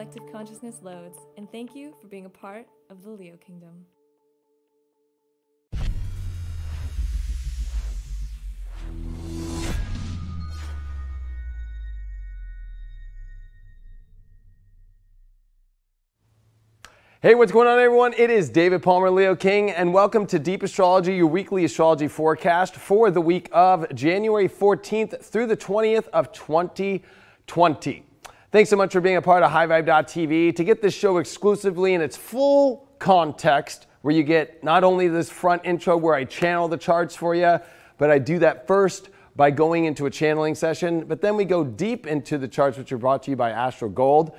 collective consciousness loads, and thank you for being a part of the Leo Kingdom. Hey, what's going on, everyone? It is David Palmer, Leo King, and welcome to Deep Astrology, your weekly astrology forecast for the week of January 14th through the 20th of 2020. Thanks so much for being a part of HighVibe.tv. To get this show exclusively in its full context, where you get not only this front intro where I channel the charts for you, but I do that first by going into a channeling session, but then we go deep into the charts, which are brought to you by Astro Gold.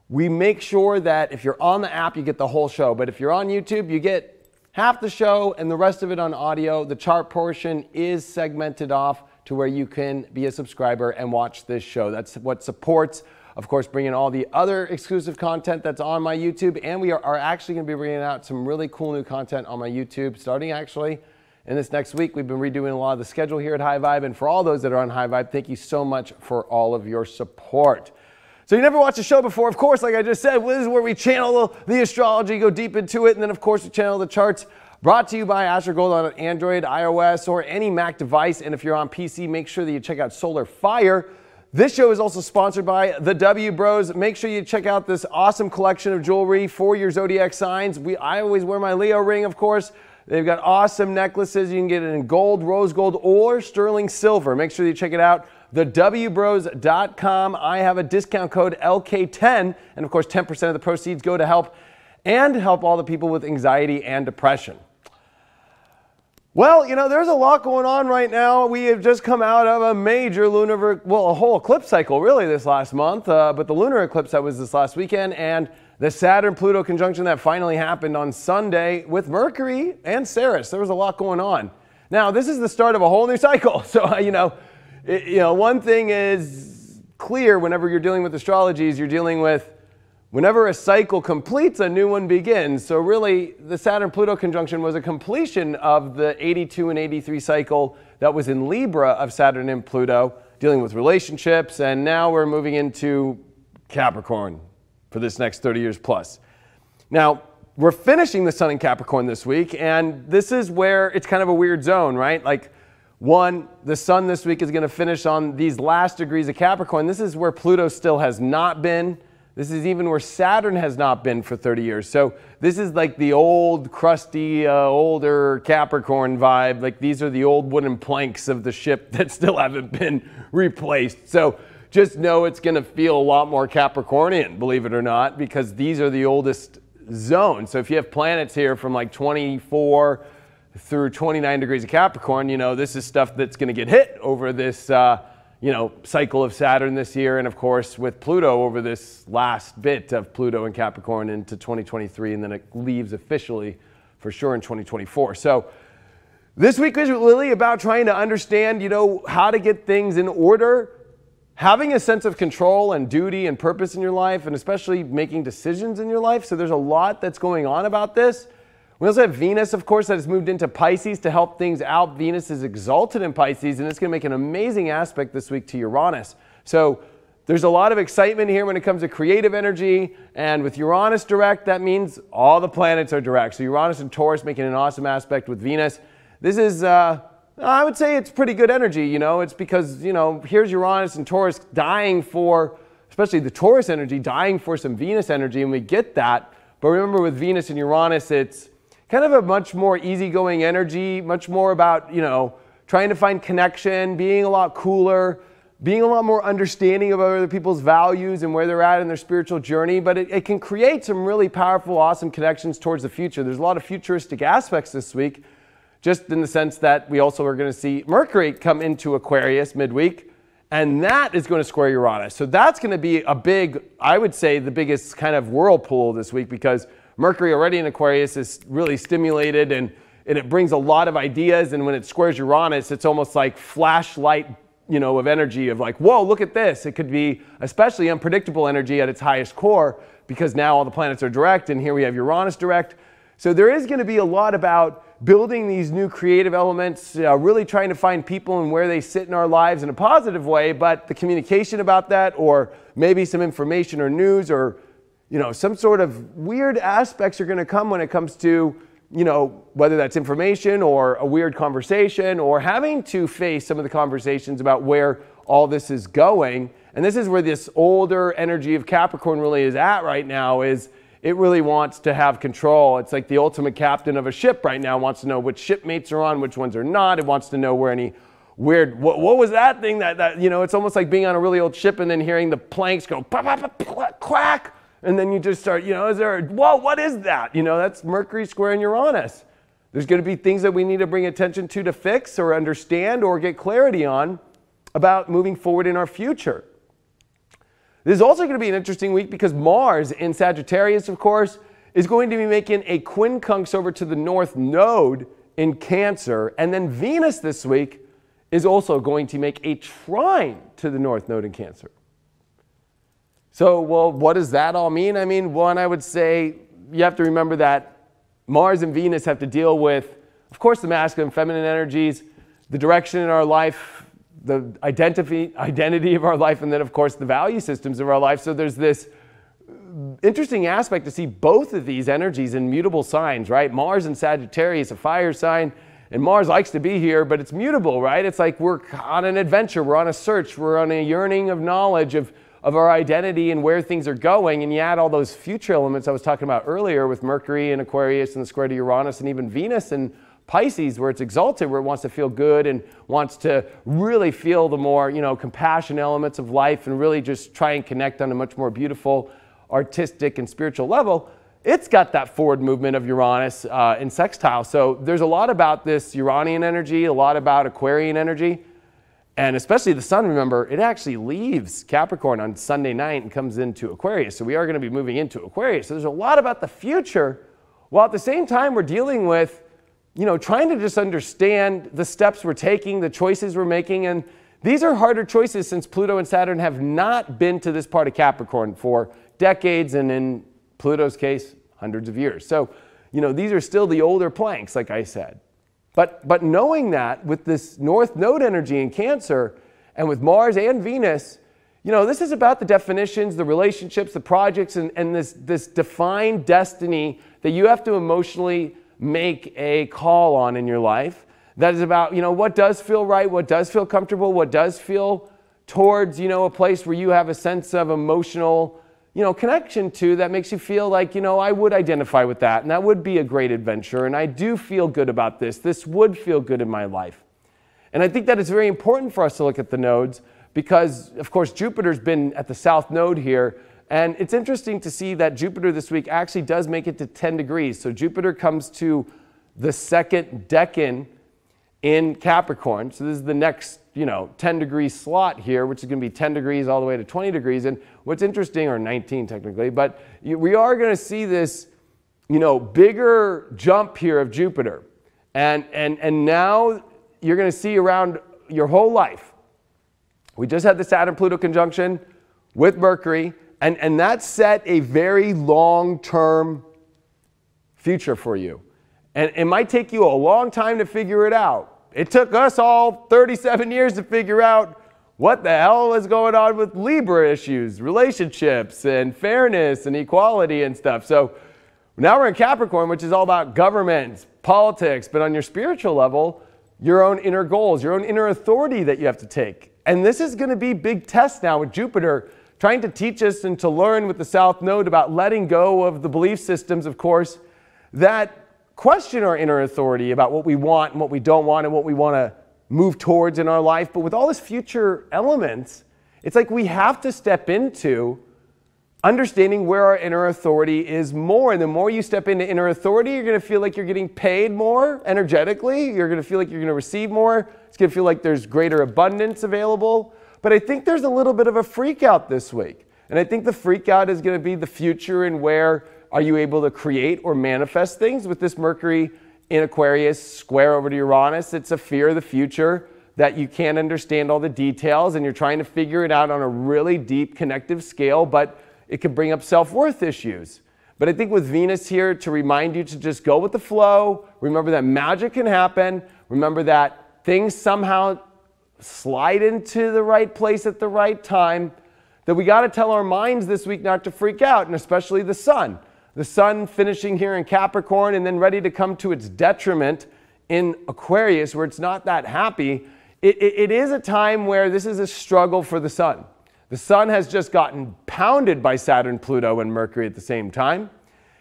We make sure that if you're on the app, you get the whole show. But if you're on YouTube, you get half the show and the rest of it on audio. The chart portion is segmented off to where you can be a subscriber and watch this show. That's what supports, of course, bringing all the other exclusive content that's on my YouTube. And we are actually going to be bringing out some really cool new content on my YouTube, starting actually in this next week. We've been redoing a lot of the schedule here at High Vibe. And for all those that are on High Vibe, thank you so much for all of your support. So you never watched a show before, of course, like I just said, this is where we channel the astrology, go deep into it, and then of course we channel the charts, brought to you by Astro Gold on Android, iOS, or any Mac device. And if you're on PC, make sure that you check out Solar Fire. This show is also sponsored by the W Bros. Make sure you check out this awesome collection of jewelry for your zodiac signs. I always wear my Leo ring, of course. They've got awesome necklaces. You can get it in gold, rose gold, or sterling silver. Make sure you check it out. thewbros.com. I have a discount code LK10, and of course 10% of the proceeds go to help all the people with anxiety and depression. Well, you know, there's a lot going on right now. We have just come out of a major a whole eclipse cycle really this last month, but the lunar eclipse that was this last weekend, and the Saturn-Pluto conjunction that finally happened on Sunday with Mercury and Ceres. There was a lot going on. Now, this is the start of a whole new cycle, so one thing is clear whenever you're dealing with astrology is you're dealing with whenever a cycle completes, a new one begins. So really, the Saturn-Pluto conjunction was a completion of the 82 and 83 cycle that was in Libra of Saturn and Pluto, dealing with relationships, and now we're moving into Capricorn for this next 30 years plus. Now, we're finishing the Sun in Capricorn this week, and this is where it's kind of a weird zone, right? Like, the Sun this week is going to finish on these last degrees of Capricorn. This is where Pluto still has not been. This is even where Saturn has not been for 30 years. So this is like the old, crusty, older Capricorn vibe. Like these are the old wooden planks of the ship that still haven't been replaced. So just know it's going to feel a lot more Capricornian, believe it or not, because these are the oldest zones. So if you have planets here from like 24 through 29 degrees of Capricorn, you know, this is stuff that's going to get hit over this, cycle of Saturn this year. And of course, with Pluto over this last bit of Pluto and Capricorn into 2023, and then it leaves officially for sure in 2024. So this week is really about trying to understand, how to get things in order, having a sense of control and duty and purpose in your life, and especially making decisions in your life. So there's a lot that's going on about this. We also have Venus, of course, that has moved into Pisces to help things out. Venus is exalted in Pisces, and it's going to make an amazing aspect this week to Uranus. So there's a lot of excitement here when it comes to creative energy. And with Uranus direct, that means all the planets are direct. So Uranus and Taurus making an awesome aspect with Venus. This is, I would say it's pretty good energy. It's because, here's Uranus and Taurus dying for, especially the Taurus energy, dying for some Venus energy, and we get that. But remember, with Venus and Uranus, it's kind of a much more easygoing energy, much more about, trying to find connection, being a lot cooler, being a lot more understanding of other people's values and where they're at in their spiritual journey. But it can create some really powerful, awesome connections towards the future. There's a lot of futuristic aspects this week, just in the sense that we also are going to see Mercury come into Aquarius midweek, and that is going to square Uranus. So that's going to be a big, I would say, the biggest kind of whirlpool this week, because Mercury already in Aquarius is really stimulated, and it brings a lot of ideas. And when it squares Uranus, it's almost like flashlight, of energy of like, whoa, look at this. It could be especially unpredictable energy at its highest core, because now all the planets are direct, and here we have Uranus direct. So there is going to be a lot about building these new creative elements, really trying to find people and where they sit in our lives in a positive way, but the communication about that, or maybe some information or news or some sort of weird aspects are going to come when it comes to, whether that's information or a weird conversation or having to face some of the conversations about where all this is going. And this is where this older energy of Capricorn really is at right now, is it really wants to have control. It's like the ultimate captain of a ship right now, wants to know which shipmates are on, which ones are not. It wants to know where any weird, what was that thing that it's almost like being on a really old ship and then hearing the planks go pop, pop, pop, quack. And then you just start, what is that? That's Mercury squaring Uranus. There's going to be things that we need to bring attention to fix or understand or get clarity on about moving forward in our future. This is also going to be an interesting week because Mars in Sagittarius, of course, is going to be making a quincunx over to the North Node in Cancer. And then Venus this week is also going to make a trine to the North Node in Cancer. So, well, what does that all mean? I mean, one, I would say you have to remember that Mars and Venus have to deal with, of course, the masculine and feminine energies, the direction in our life, the identity of our life, and then, of course, the value systems of our life. So there's this interesting aspect to see both of these energies in mutable signs, right? Mars in Sagittarius, a fire sign, and Mars likes to be here, but it's mutable, right? It's like we're on an adventure, we're on a search, we're on a yearning of knowledge of our identity and where things are going. And you add all those future elements I was talking about earlier with Mercury and Aquarius and the square to Uranus and even Venus and Pisces, where it's exalted, where it wants to feel good and wants to really feel the more, compassion elements of life and really just try and connect on a much more beautiful, artistic and spiritual level. It's got that forward movement of Uranus in sextile. So there's a lot about this Uranian energy, a lot about Aquarian energy. And especially the sun, remember, it actually leaves Capricorn on Sunday night and comes into Aquarius. So we are going to be moving into Aquarius. So there's a lot about the future, while at the same time we're dealing with, trying to just understand the steps we're taking, the choices we're making. And these are harder choices since Pluto and Saturn have not been to this part of Capricorn for decades, and in Pluto's case, hundreds of years. So, these are still the older planks, like I said. But knowing that with this North Node energy in Cancer and with Mars and Venus, this is about the definitions, the relationships, the projects, and this defined destiny that you have to emotionally make a call on in your life. That is about, what does feel right, what does feel comfortable, what does feel towards, a place where you have a sense of emotional, connection to that makes you feel like, I would identify with that and that would be a great adventure and I do feel good about this. This would feel good in my life. And I think that it's very important for us to look at the nodes because, of course, Jupiter's been at the South Node here. And it's interesting to see that Jupiter this week actually does make it to 10 degrees. So Jupiter comes to the second decan in Capricorn. So this is the next 10 degree slot here, which is going to be 10 degrees all the way to 20 degrees. And what's interesting, or 19 technically, but we are going to see this, bigger jump here of Jupiter. And now you're going to see around your whole life. We just had the Saturn-Pluto conjunction with Mercury, and that set a very long-term future for you. And it might take you a long time to figure it out. It took us all 37 years to figure out what the hell is going on with Libra issues, relationships, and fairness, and equality and stuff. So now we're in Capricorn, which is all about government, politics, but on your spiritual level, your own inner goals, your own inner authority that you have to take. And this is going to be big tests now with Jupiter, trying to teach us and to learn with the South Node about letting go of the belief systems, of course, that question our inner authority about what we want and what we don't want and what we want to move towards in our life. But with all this future elements, it's like we have to step into understanding where our inner authority is more. And the more you step into inner authority, you're going to feel like you're getting paid more energetically. You're going to feel like you're going to receive more. It's going to feel like there's greater abundance available. But I think there's a little bit of a freak out this week. And I think the freak out is going to be the future and where are you able to create or manifest things with this Mercury in Aquarius square over to Uranus. It's a fear of the future that you can't understand all the details and you're trying to figure it out on a really deep connective scale, but it can bring up self-worth issues. But I think with Venus here to remind you to just go with the flow, remember that magic can happen, remember that things somehow slide into the right place at the right time, that we got to tell our minds this week not to freak out, and especially the sun. The sun finishing here in Capricorn and then ready to come to its detriment in Aquarius, where it's not that happy. It is a time where this is a struggle for the sun. The sun has just gotten pounded by Saturn, Pluto, and Mercury at the same time.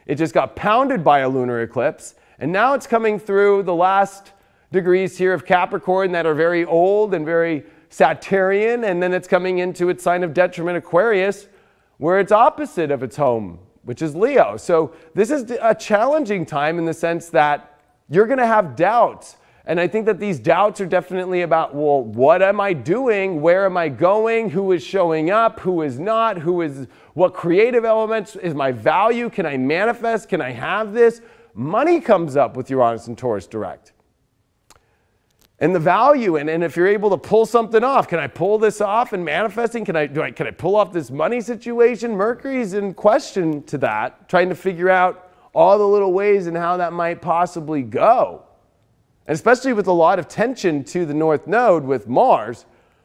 It just got pounded by a lunar eclipse. And now it's coming through the last degrees here of Capricorn that are very old and very Saturnian. And then it's coming into its sign of detriment, Aquarius, where it's opposite of its home, which is Leo. So this is a challenging time in the sense that you're going to have doubts. And I think that these doubts are definitely about, well, what am I doing? Where am I going? Who is showing up? Who is not? What creative elements is my value? Can I manifest? Can I have this? Money comes up with Uranus and Taurus direct. And the value, and if you're able to pull something off, can I pull this off and manifesting? Can I pull off this money situation? Mercury's in question to that, trying to figure out all the little ways and how that might possibly go. And especially with a lot of tension to the North Node with Mars,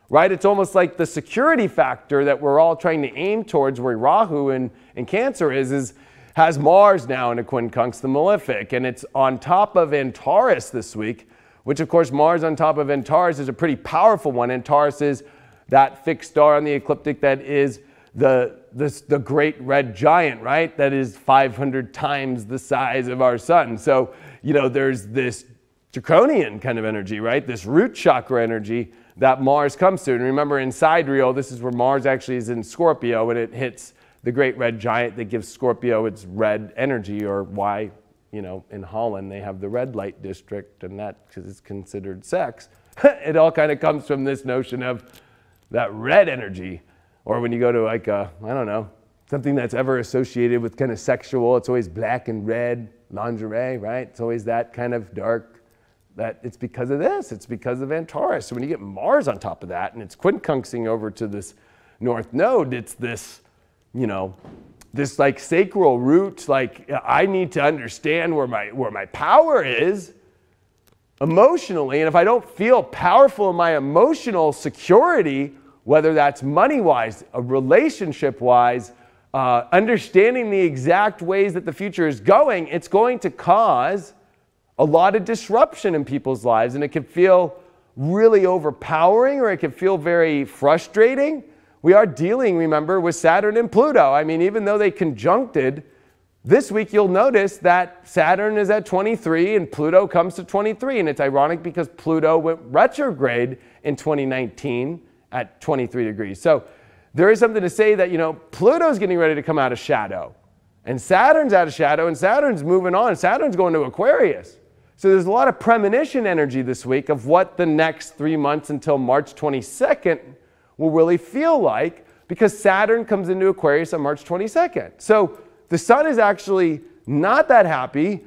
right? It's almost like the security factor that we're all trying to aim towards, where Rahu in Cancer has Mars now in a quincunx, the malefic, and it's on top of Antares this week, which of course Mars on top of Antares is a pretty powerful one. Antares is that fixed star on the ecliptic that is the great red giant, right? That is 500 times the size of our sun. So, there's this draconian kind of energy, right? This root chakra energy that Mars comes to. And remember, in sidereal, this is where Mars actually is in Scorpio, and it hits the great red giant that gives Scorpio its red energy, or why, in Holland they have the red light district, and that because it's considered sex. It all kind of comes from this notion of that red energy. Or when you go to like I don't know, something that's ever associated with kind of sexual, it's always black and red lingerie, right? It's always that kind of dark. That it's because of this, it's because of Antares. So when you get Mars on top of that, and it's quincunxing over to this North Node, it's this, this like sacral root, like I need to understand where my power is emotionally. And if I don't feel powerful in my emotional security, whether that's money-wise, relationship-wise, understanding the exact ways that the future is going, it's going to cause a lot of disruption in people's lives, and it can feel really overpowering, or it can feel very frustrating. We are dealing, remember, with Saturn and Pluto. I mean, even though they conjuncted, this week you'll notice that Saturn is at 23 and Pluto comes to 23, and it's ironic because Pluto went retrograde in 2019 at 23 degrees. So there is something to say that, Pluto's getting ready to come out of shadow, and Saturn's out of shadow, and Saturn's moving on. Saturn's going to Aquarius. So there's a lot of premonition energy this week of what the next 3 months until March 22nd will really feel like, because Saturn comes into Aquarius on March 22nd. So the sun is actually not that happy.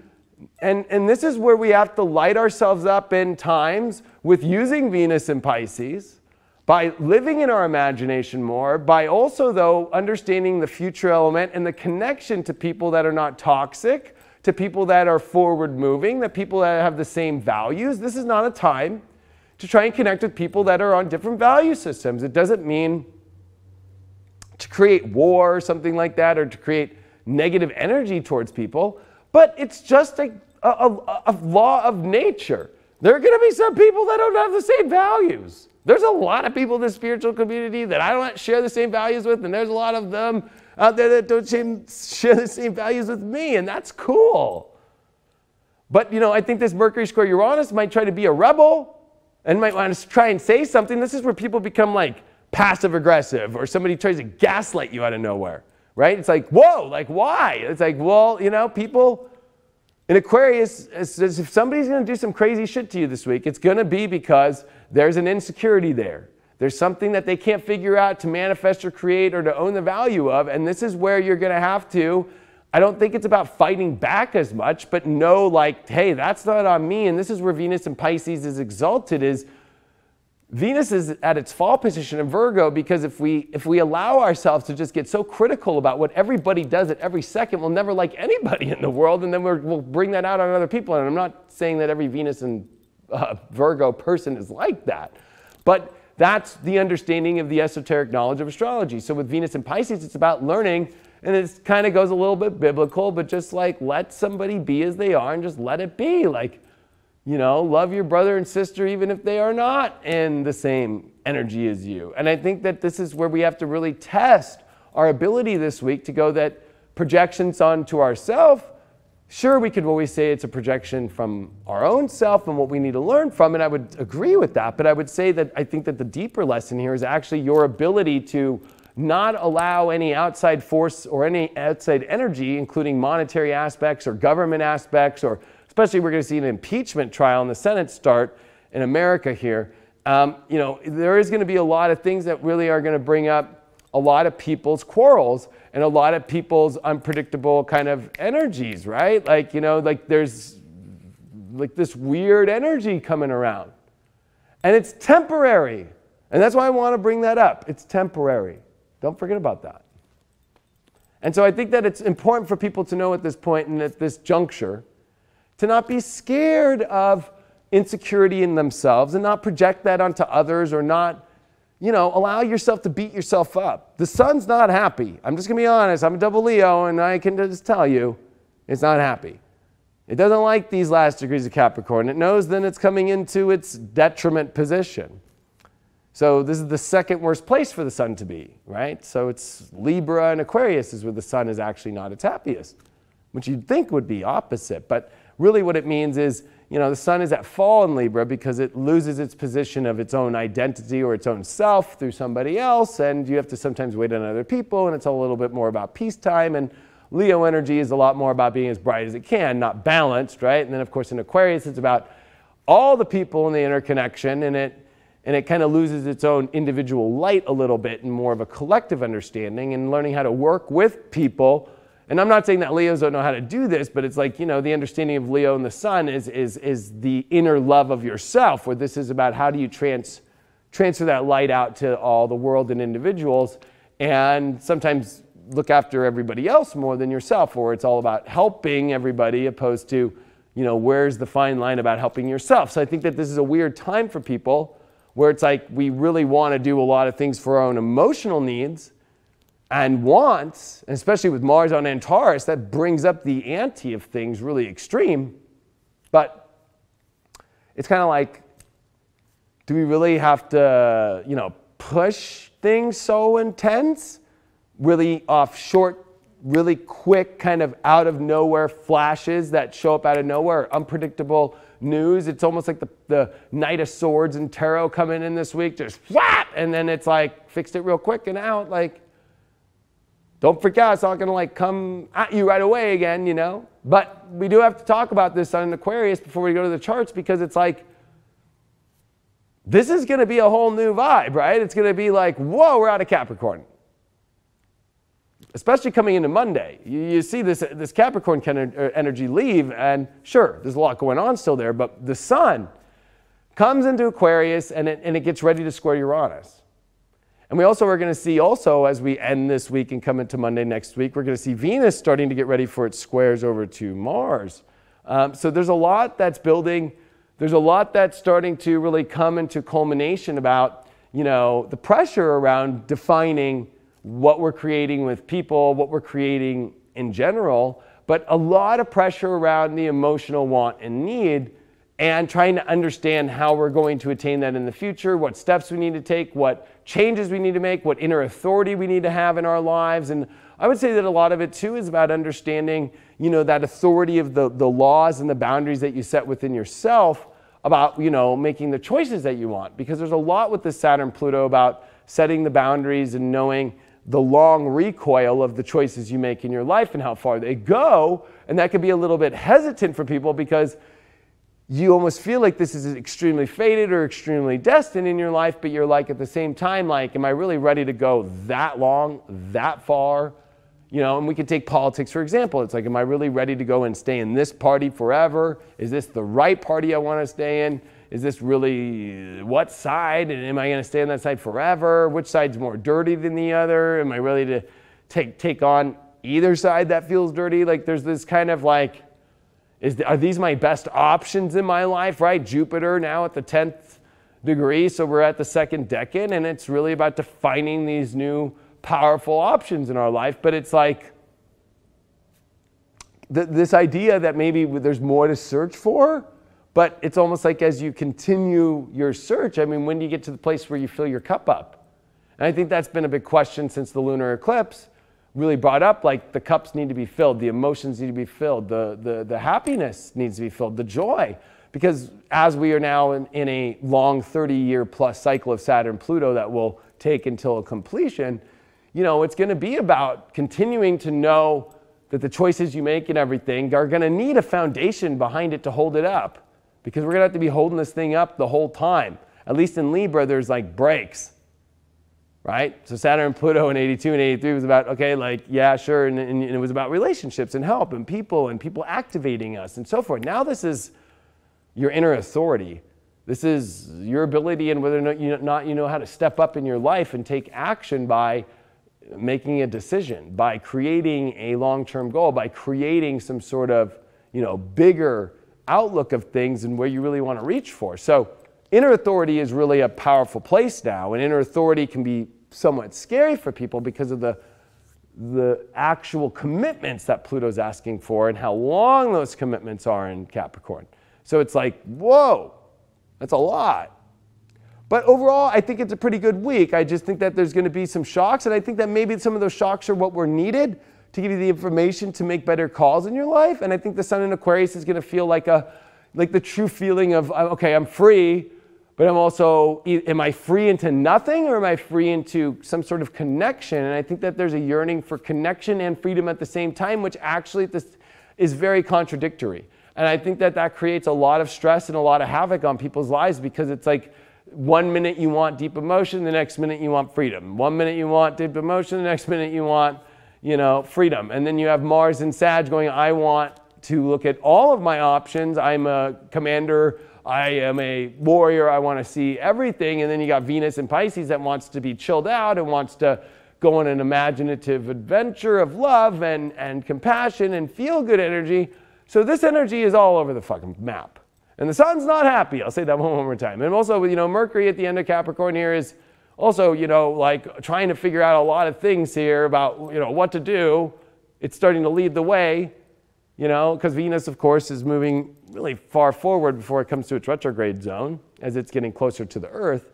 And this is where we have to light ourselves up in times with using Venus in Pisces, by living in our imagination more, by also, though, understanding the future element and the connection to people that are not toxic, to people that are forward moving, that people that have the same values. This is not a time to try and connect with people that are on different value systems. It doesn't mean to create war or something like that, or to create negative energy towards people, but it's just a law of nature. There are going to be some people that don't have the same values. There's a lot of people in the spiritual community that I don't share the same values with, and there's a lot of them out there that don't share the same values with me, and that's cool. But, I think this Mercury square Uranus might try to be a rebel and might want to try and say something. This is where people become like passive aggressive, or somebody tries to gaslight you out of nowhere, right? It's like, whoa, like why? It's like, well, people in Aquarius, if somebody's going to do some crazy shit to you this week, it's going to be because there's an insecurity there. There's something that they can't figure out to manifest or create or to own the value of. And this is where you're going to have to, I don't think it's about fighting back as much, but know like, hey, that's not on me. And this is where Venus in Pisces is exalted, is Venus is at its fall position in Virgo, because if we allow ourselves to just get so critical about what everybody does at every second, we'll never like anybody in the world, and then we'll bring that out on other people. And I'm not saying that every Venus and Virgo person is like that, but that's the understanding of the esoteric knowledge of astrology. So with Venus and Pisces, it's about learning, and it kind of goes a little bit biblical, but just like let somebody be as they are and just let it be. Like, you know, love your brother and sister even if they are not in the same energy as you. And I think that this is where we have to really test our ability this week to go that projections onto ourselves. Sure, we could always say it's a projection from our own self and what we need to learn from, and I would agree with that, but I would say that I think that the deeper lesson here is actually your ability to not allow any outside force or any outside energy, including monetary aspects or government aspects, or especially we're going to see an impeachment trial in the Senate start in America here. You know, there is going to be a lot of things that really are going to bring up a lot of people's quarrels and a lot of people's unpredictable kind of energies, right? Like, you know, like there's like this weird energy coming around. And it's temporary. And that's why I want to bring that up. It's temporary. Don't forget about that. And so I think that it's important for people to know at this point and at this juncture to not be scared of insecurity in themselves and not project that onto others or not, you know, allow yourself to beat yourself up. The sun's not happy. I'm just going to be honest. I'm a double Leo, and I can just tell you it's not happy. It doesn't like these last degrees of Capricorn. It knows then it's coming into its detriment position. So this is the second worst place for the sun to be, right? So it's Libra and Aquarius is where the sun is actually not its happiest, which you'd think would be opposite. But really what it means is, you know, the sun is at fall in Libra because it loses its position of its own identity or its own self through somebody else, and you have to sometimes wait on other people, and it's a little bit more about peacetime, and Leo energy is a lot more about being as bright as it can, not balanced, right? And then of course in Aquarius it's about all the people in the interconnection, and it kind of loses its own individual light a little bit and more of a collective understanding and learning how to work with people. And I'm not saying that Leos don't know how to do this, but it's like, you know, the understanding of Leo and the sun is the inner love of yourself, where this is about how do you transfer that light out to all the world and individuals, and sometimes look after everybody else more than yourself, or it's all about helping everybody opposed to, you know, where's the fine line about helping yourself. So I think that this is a weird time for people where it's like we really want to do a lot of things for our own emotional needs and wants, and especially with Mars on Antares, that brings up the ante of things really extreme. But it's kind of like, do we really have to, you know, push things so intense? Really off short, really quick, kind of out of nowhere flashes that show up out of nowhere, unpredictable news. It's almost like the Knight of Swords and Tarot coming in this week, just whap, and then it's like fixed it real quick and out. Like, don't freak out, it's not going to like come at you right away again, you know. But we do have to talk about this on Aquarius before we go to the charts, because it's like, this is going to be a whole new vibe, right? It's going to be like, whoa, we're out of Capricorn. Especially coming into Monday. You see this Capricorn kind of energy leave, and sure, there's a lot going on still there, but the sun comes into Aquarius and it gets ready to square Uranus. And we also are going to see also, as we end this week and come into Monday next week, we're going to see Venus starting to get ready for its squares over to Mars. So there's a lot that's building. There's a lot that's starting to really come into culmination about, you know, the pressure around defining what we're creating with people, what we're creating in general, but a lot of pressure around the emotional want and need, and trying to understand how we're going to attain that in the future, what steps we need to take, what changes we need to make, what inner authority we need to have in our lives. And I would say that a lot of it too is about understanding, you know, that authority of the laws and the boundaries that you set within yourself about, you know, making the choices that you want. Because there's a lot with this Saturn-Pluto about setting the boundaries and knowing the long recoil of the choices you make in your life and how far they go. And that can be a little bit hesitant for people because you almost feel like this is extremely fated or extremely destined in your life, but you're like at the same time, like, am I really ready to go that long, that far? You know, and we could take politics, for example. It's like, am I really ready to go and stay in this party forever? Is this the right party I want to stay in? Is this really what side? And am I going to stay on that side forever? Which side's more dirty than the other? Am I ready to take on either side that feels dirty? Like there's this kind of like, are these my best options in my life, right? Jupiter now at the 10th degree. So we're at the second decade, and it's really about defining these new powerful options in our life. But it's like this idea that maybe there's more to search for, but it's almost like as you continue your search, I mean, when do you get to the place where you fill your cup up? And I think that's been a big question since the lunar eclipse really brought up, like the cups need to be filled, the emotions need to be filled, the happiness needs to be filled, the joy. Because as we are now in a long 30-year plus cycle of Saturn-Pluto that will take until completion, you know, it's going to be about continuing to know that the choices you make and everything are going to need a foundation behind it to hold it up. Because we're going to have to be holding this thing up the whole time. At least in Libra, there's like breaks, right? So Saturn and Pluto in 82 and 83 was about, okay, like, yeah, sure. And it was about relationships and help and people activating us and so forth. Now this is your inner authority. This is your ability and whether or not you know how to step up in your life and take action by making a decision, by creating a long-term goal, by creating some sort of, you know, bigger outlook of things and where you really want to reach for. So inner authority is really a powerful place now, and inner authority can be somewhat scary for people because of the actual commitments that Pluto's asking for and how long those commitments are in Capricorn. So it's like, whoa, that's a lot. But overall, I think it's a pretty good week. I just think that there's going to be some shocks, and I think that maybe some of those shocks are what were needed to give you the information to make better calls in your life. And I think the Sun in Aquarius is going to feel like the true feeling of, okay, I'm free, but I'm also, am I free into nothing or am I free into some sort of connection? And I think that there's a yearning for connection and freedom at the same time, which actually is very contradictory. And I think that that creates a lot of stress and a lot of havoc on people's lives because it's like, 1 minute you want deep emotion, the next minute you want freedom. 1 minute you want deep emotion, the next minute you want, you know, freedom. And then you have Mars and Sag going, I want to look at all of my options. I'm a commander. I am a warrior. I want to see everything. And then you got Venus and Pisces that wants to be chilled out and wants to go on an imaginative adventure of love and compassion and feel good energy. So this energy is all over the fucking map. And the Sun's not happy. I'll say that one more time. And also, you know, Mercury at the end of Capricorn here is also, you know, like trying to figure out a lot of things here about, you know, what to do. It's starting to lead the way, you know, because Venus, of course, is moving really far forward before it comes to its retrograde zone as it's getting closer to the Earth.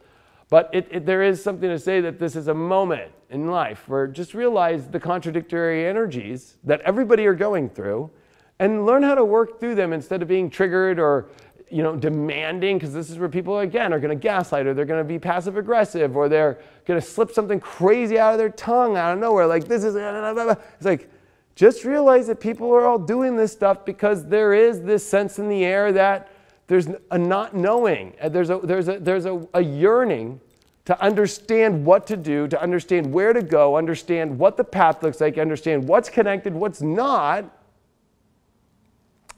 But there is something to say that this is a moment in life where just realize the contradictory energies that everybody are going through and learn how to work through them instead of being triggered or, you know, demanding, because this is where people, again, are going to gaslight, or they're going to be passive aggressive, or they're going to slip something crazy out of their tongue out of nowhere, like this is, it's like, just realize that people are all doing this stuff because there is this sense in the air that there's a not knowing, there's a yearning to understand what to do, to understand where to go, understand what the path looks like, understand what's connected, what's not.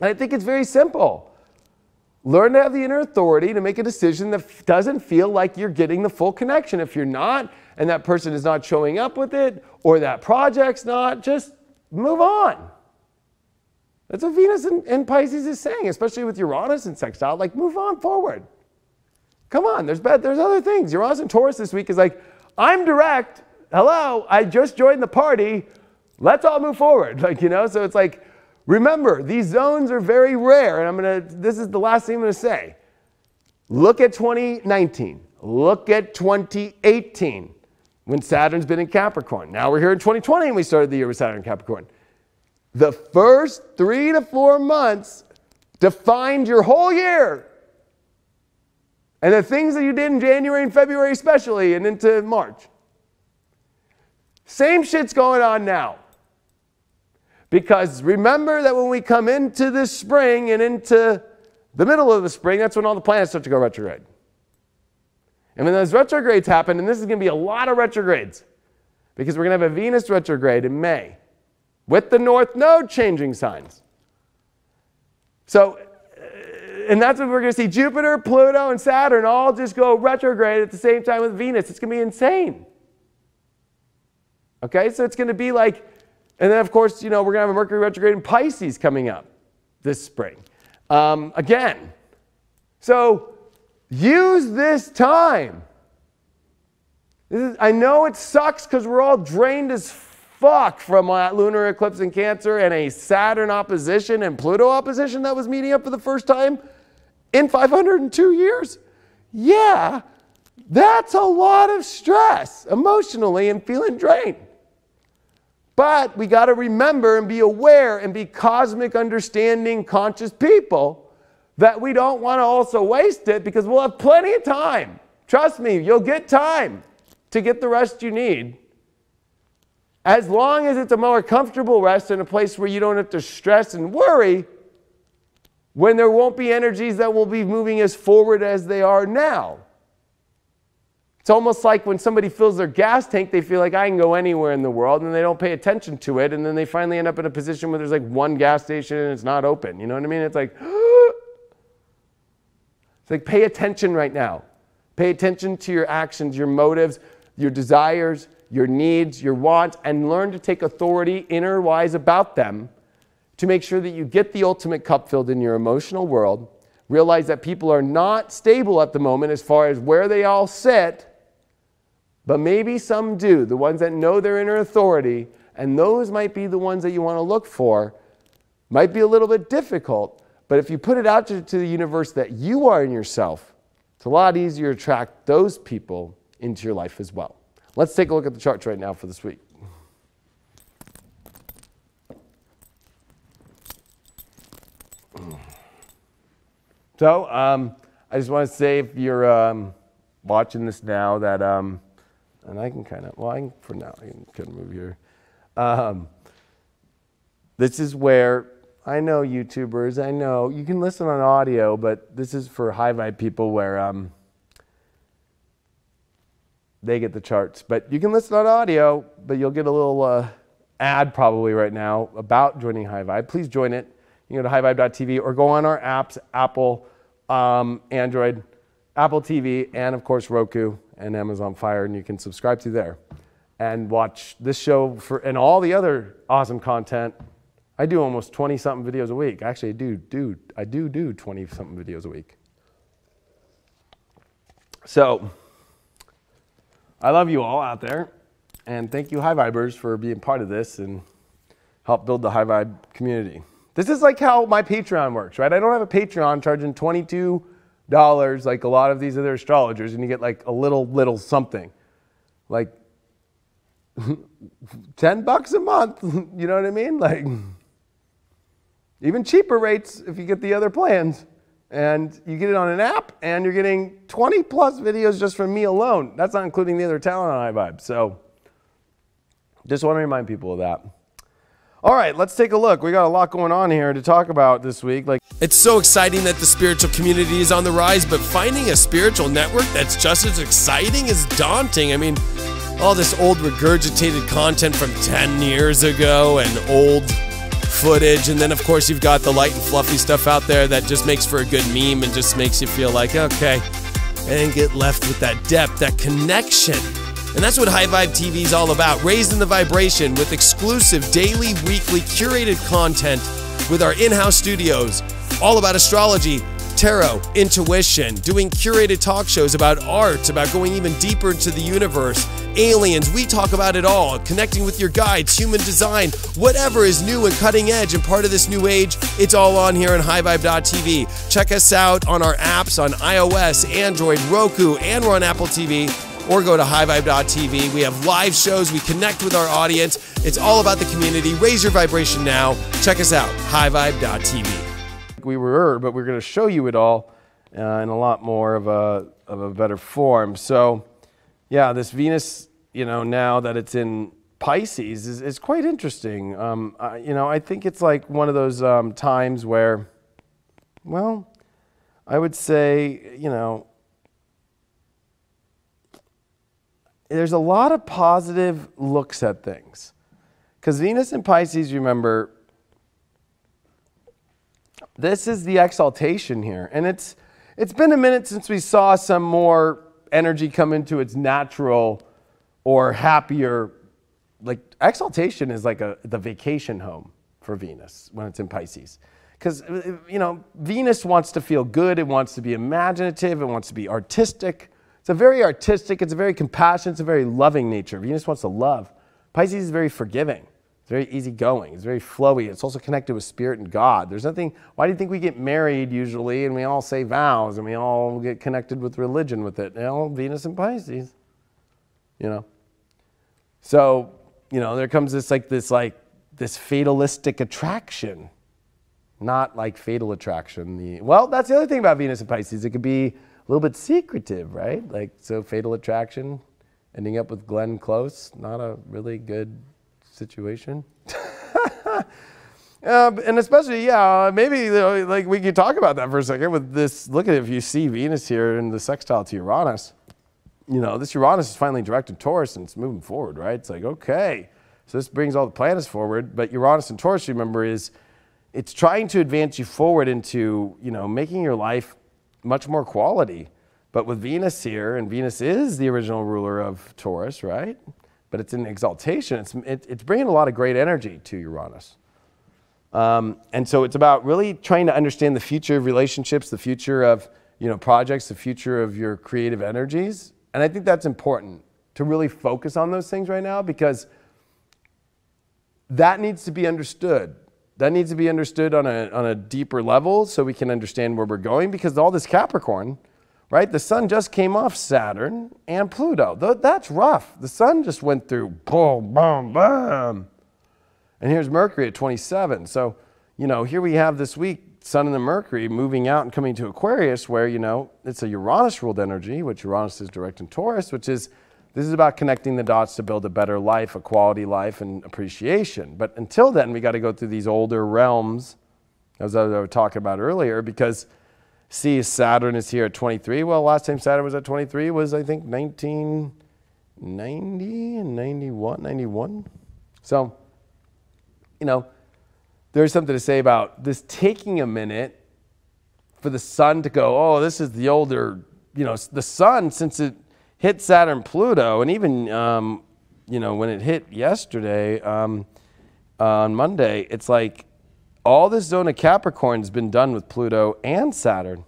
And I think it's very simple. Learn to have the inner authority to make a decision that doesn't feel like you're getting the full connection. If you're not, and that person is not showing up with it, or that project's not, just move on. That's what Venus and Pisces is saying, especially with Uranus and sextile, like move on forward. Come on, there's other things. Uranus and Taurus this week is like, I'm direct. Hello, I just joined the party. Let's all move forward. Like, you know, so it's like, remember, these zones are very rare, and this is the last thing I'm going to say. Look at 2019. Look at 2018 when Saturn's been in Capricorn. Now we're here in 2020 and we started the year with Saturn in Capricorn. The first 3 to 4 months defined your whole year. And the things that you did in January and February especially and into March. Same shit's going on now. Because remember that when we come into this spring and into the middle of the spring, that's when all the planets start to go retrograde. And when those retrogrades happen, and this is going to be a lot of retrogrades, because we're going to have a Venus retrograde in May with the North Node changing signs. So, and that's when we're going to see Jupiter, Pluto, and Saturn all just go retrograde at the same time with Venus. It's going to be insane. Okay, so it's going to be like, and then, of course, you know, we're going to have a Mercury retrograde in Pisces coming up this spring. Again. So use this time. I know it sucks because we're all drained as fuck from that lunar eclipse in Cancer and a Saturn opposition and Pluto opposition that was meeting up for the first time in 502 years. Yeah, that's a lot of stress emotionally and feeling drained. But we got to remember and be aware and be cosmic understanding conscious people that we don't want to also waste it because we'll have plenty of time. Trust me, you'll get time to get the rest you need. As long as it's a more comfortable rest in a place where you don't have to stress and worry, when there won't be energies that will be moving as forward as they are now. It's almost like when somebody fills their gas tank, they feel like I can go anywhere in the world, and they don't pay attention to it, and then they finally end up in a position where there's like one gas station and it's not open. You know what I mean? It's like, it's like pay attention right now. Pay attention to your actions, your motives, your desires, your needs, your wants, and learn to take authority inner-wise about them to make sure that you get the ultimate cup filled in your emotional world. Realize that people are not stable at the moment as far as where they all sit, but maybe some do, the ones that know their inner authority, and those might be the ones that you want to look for. Might be a little bit difficult, but if you put it out to the universe that you are in yourself, it's a lot easier to attract those people into your life as well. Let's take a look at the charts right now for this week. So, I just want to say if you're watching this now that, and I can kind of, well, for now, I can kind of move here. This is where, I know YouTubers, I know, you can listen on audio, but this is for high vibe people where they get the charts. But you can listen on audio, but you'll get a little ad probably right now about joining High Vibe. Please join it. You can go to highvibe.tv or go on our apps, Apple, Android, Apple TV, and of course Roku and Amazon Fire, and you can subscribe to there and watch this show and all the other awesome content. I do almost 20-something videos a week. Actually, I do 20-something videos a week. So, I love you all out there, and thank you High Vibers for being part of this and help build the High Vibe community. This is like how my Patreon works, right? I don't have a Patreon charging $22 like a lot of these other astrologers, and you get like a little something. Like 10 bucks a month, you know what I mean? Like even cheaper rates if you get the other plans. And you get it on an app, and you're getting 20 plus videos just from me alone. That's not including the other talent on High Vibe. So just want to remind people of that. All right, let's take a look. We got a lot going on here to talk about this week. It's so exciting that the spiritual community is on the rise, but finding a spiritual network that's just as exciting is daunting. I mean, all this old regurgitated content from 10 years ago and old footage, and then of course you've got the light and fluffy stuff out there that just makes for a good meme and just makes you feel like, okay, and get left with that depth, that connection. And that's what High Vibe TV is all about, raising the vibration with exclusive daily, weekly, curated content with our in-house studios, all about astrology, tarot, intuition, doing curated talk shows about art, about going even deeper into the universe, aliens, we talk about it all, connecting with your guides, human design, whatever is new and cutting edge and part of this new age, it's all on here on highvibe.tv. Check us out on our apps on iOS, Android, Roku, and we're on Apple TV, or go to highvibe.tv. We have live shows, we connect with our audience. It's all about the community. Raise your vibration now. Check us out, highvibe.tv. But we're going to show you it all in a lot more of a better form. So, yeah, this Venus, now that it's in Pisces is quite interesting. I think it's like one of those times where, well, I would say, there's a lot of positive looks at things. Because Venus in Pisces, remember, this is the exaltation here. And it's been a minute since we saw some more energy come into its natural or happier, like exaltation is like the vacation home for Venus when it's in Pisces. because, Venus wants to feel good. It wants to be imaginative. It wants to be artistic. It's a very artistic, it's a very compassionate, it's a very loving nature. Venus wants to love. Pisces is very forgiving. It's very easygoing. It's very flowy. It's also connected with spirit and God. There's nothing, why do you think we get married usually and we all say vows and we all get connected with religion with it? Venus and Pisces, So, there comes this fatalistic attraction. Not like fatal attraction. Well, that's the other thing about Venus and Pisces. It could be a little bit secretive, right? So fatal attraction, ending up with Glenn Close, not a really good situation. And especially, maybe we could talk about that for a second with this. Look at it, if you see Venus here in the sextile to Uranus. This Uranus is finally direct in Taurus and it's moving forward, right? It's like, okay, so this brings all the planets forward. But Uranus in Taurus, remember, it's trying to advance you forward into, making your life much more quality. But with Venus here, and Venus is the original ruler of Taurus, right? But it's in exaltation. It's bringing a lot of great energy to Uranus. And so it's about really trying to understand the future of relationships, the future of, projects, the future of your creative energies. And I think that's important to really focus on those things right now, because that needs to be understood. That needs to be understood on a deeper level so we can understand where we're going, because all this Capricorn, right? The sun just came off Saturn and Pluto. That's rough. The sun just went through boom, boom, boom. And here's Mercury at 27. So, here we have this week, Sun and the Mercury moving out and coming to Aquarius where, it's a Uranus-ruled energy, which Uranus is direct in Taurus, this is about connecting the dots to build a better life, a quality life, and appreciation. But until then, we got to go through these older realms, as I was talking about earlier, because, see, Saturn is here at 23. Well, last time Saturn was at 23 was, I think, 1990 and 91. So, there's something to say about this taking a minute for the sun to go, oh, this is the older, the sun, since it hit Saturn, Pluto, and even, when it hit yesterday on Monday, it's like all this zone of Capricorn has been done with Pluto and Saturn.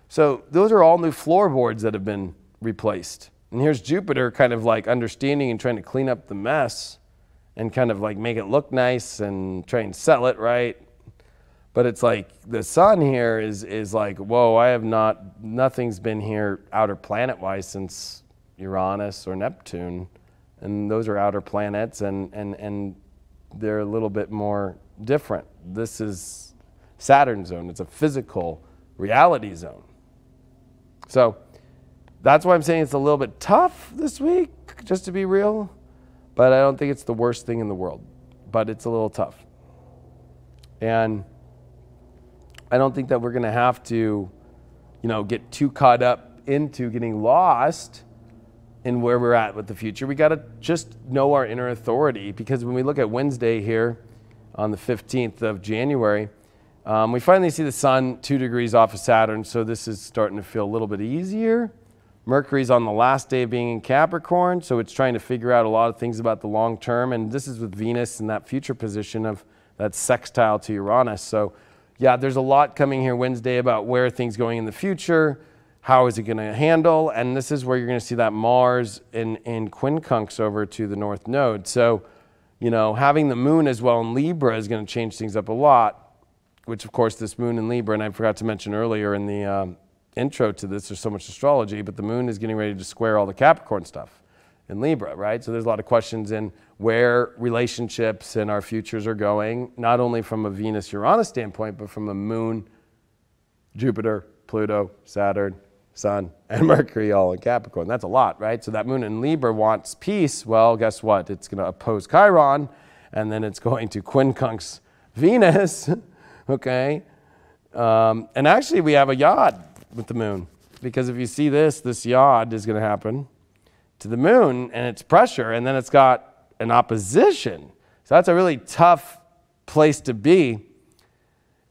So those are all new floorboards that have been replaced. And here's Jupiter kind of like understanding and trying to clean up the mess and kind of like make it look nice and try and sell it right. But it's like the sun here is like, whoa, nothing's been here outer planet-wise since Uranus or Neptune. And those are outer planets and they're a little bit more different. This is Saturn zone. It's a physical reality zone. So that's why I'm saying it's a little bit tough this week, just to be real. But I don't think it's the worst thing in the world. But it's a little tough. And I don't think that we're going to have to, get too caught up into getting lost in where we're at with the future. We got to just know our inner authority, because when we look at Wednesday here on the 15th of January, we finally see the sun 2 degrees off of Saturn, so this is starting to feel a little bit easier. Mercury's on the last day of being in Capricorn, so it's trying to figure out a lot of things about the long term, and this is with Venus in that future position of that sextile to Uranus. So yeah, there's a lot coming here Wednesday about where are things going in the future, how is it going to handle, and this is where you're going to see that Mars in quincunx over to the North Node. So, having the moon as well in Libra is going to change things up a lot, which of course this moon in Libra, and I forgot to mention earlier in the intro to this, there's so much astrology, but the moon is getting ready to square all the Capricorn stuff in Libra, right? So there's a lot of questions in where relationships and our futures are going, not only from a Venus-Uranus standpoint, but from a moon, Jupiter, Pluto, Saturn, Sun, and Mercury all in Capricorn. That's a lot, right? So that moon in Libra wants peace. Well, guess what? It's going to oppose Chiron, and then it's going to quincunx Venus, okay? And actually, we have a yod with the moon, because if you see this yod is going to happen to the moon, and it's pressure, and then it's got an opposition. So that's a really tough place to be.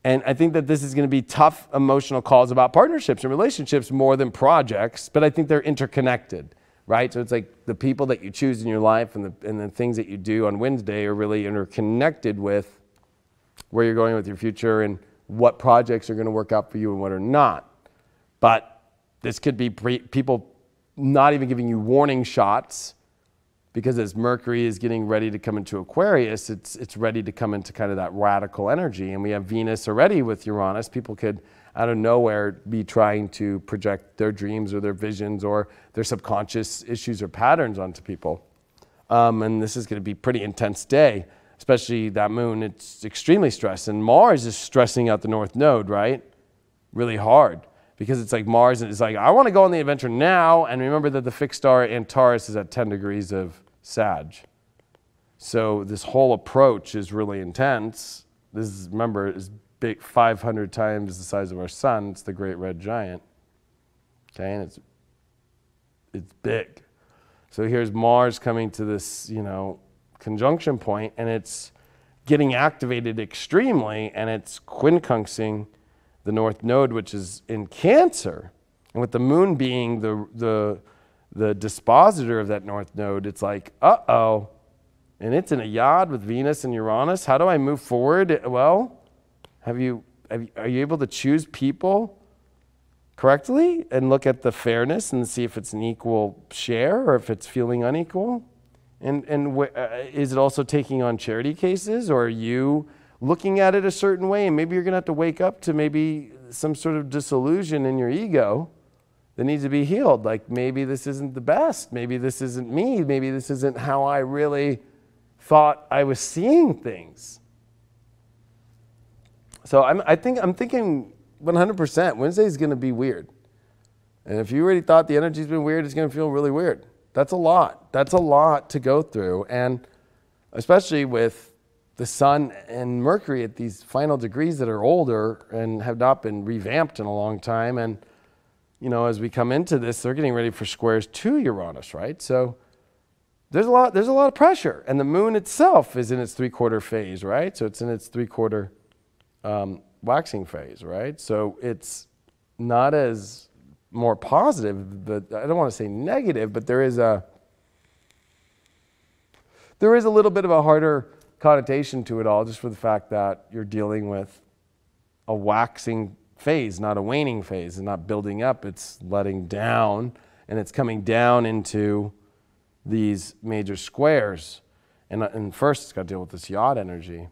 And I think that this is going to be tough emotional calls about partnerships and relationships more than projects, but I think they're interconnected, right? So it's like the people that you choose in your life and the things that you do on Wednesday are really interconnected with where you're going with your future and what projects are going to work out for you and what are not. But this could be people not even giving you warning shots, because as Mercury is getting ready to come into Aquarius, it's ready to come into kind of that radical energy. And we have Venus already with Uranus. People could, out of nowhere, be trying to project their dreams or their visions or their subconscious issues or patterns onto people. And this is going to be a pretty intense day, especially that moon. It's extremely stressed. And Mars is stressing out the North Node, right? Really hard. Because it's like Mars is like, I want to go on the adventure now. And remember that the fixed star Antares is at 10 degrees of Sag. So this whole approach is really intense. This is, remember, is big, 500 times the size of our sun. It's the great red giant. Okay, and it's big. So here's Mars coming to this, you know, conjunction point, and it's getting activated extremely, and it's quincunxing the North Node, which is in Cancer. And with the moon being the dispositor of that North Node, it's like, uh-oh. And it's in a yod with Venus and Uranus. How do I move forward? Well, are you able to choose people correctly and look at the fairness and see if it's an equal share or if it's feeling unequal? And is it also taking on charity cases, or are you looking at it a certain way? And maybe you're going to have to wake up to maybe some sort of disillusion in your ego that needs to be healed. Like, maybe this isn't the best. Maybe this isn't me. Maybe this isn't how I really thought I was seeing things. So I'm thinking 100% Wednesday is going to be weird. And if you already thought the energy's been weird, it's going to feel really weird. That's a lot. That's a lot to go through. And especially with the sun and Mercury at these final degrees that are older and have not been revamped in a long time. And, you know, as we come into this, they're getting ready for squares to Uranus, right? So there's a lot of pressure. And the moon itself is in its 3/4 phase, right? So it's in its 3/4 waxing phase, right? So it's not as more positive, but I don't want to say negative, but there is a little bit of a harder connotation to it all, just for the fact that you're dealing with a waxing phase, not a waning phase, and not building up. It's letting down, and it's coming down into these major squares. And first, it's got to deal with this yod energy.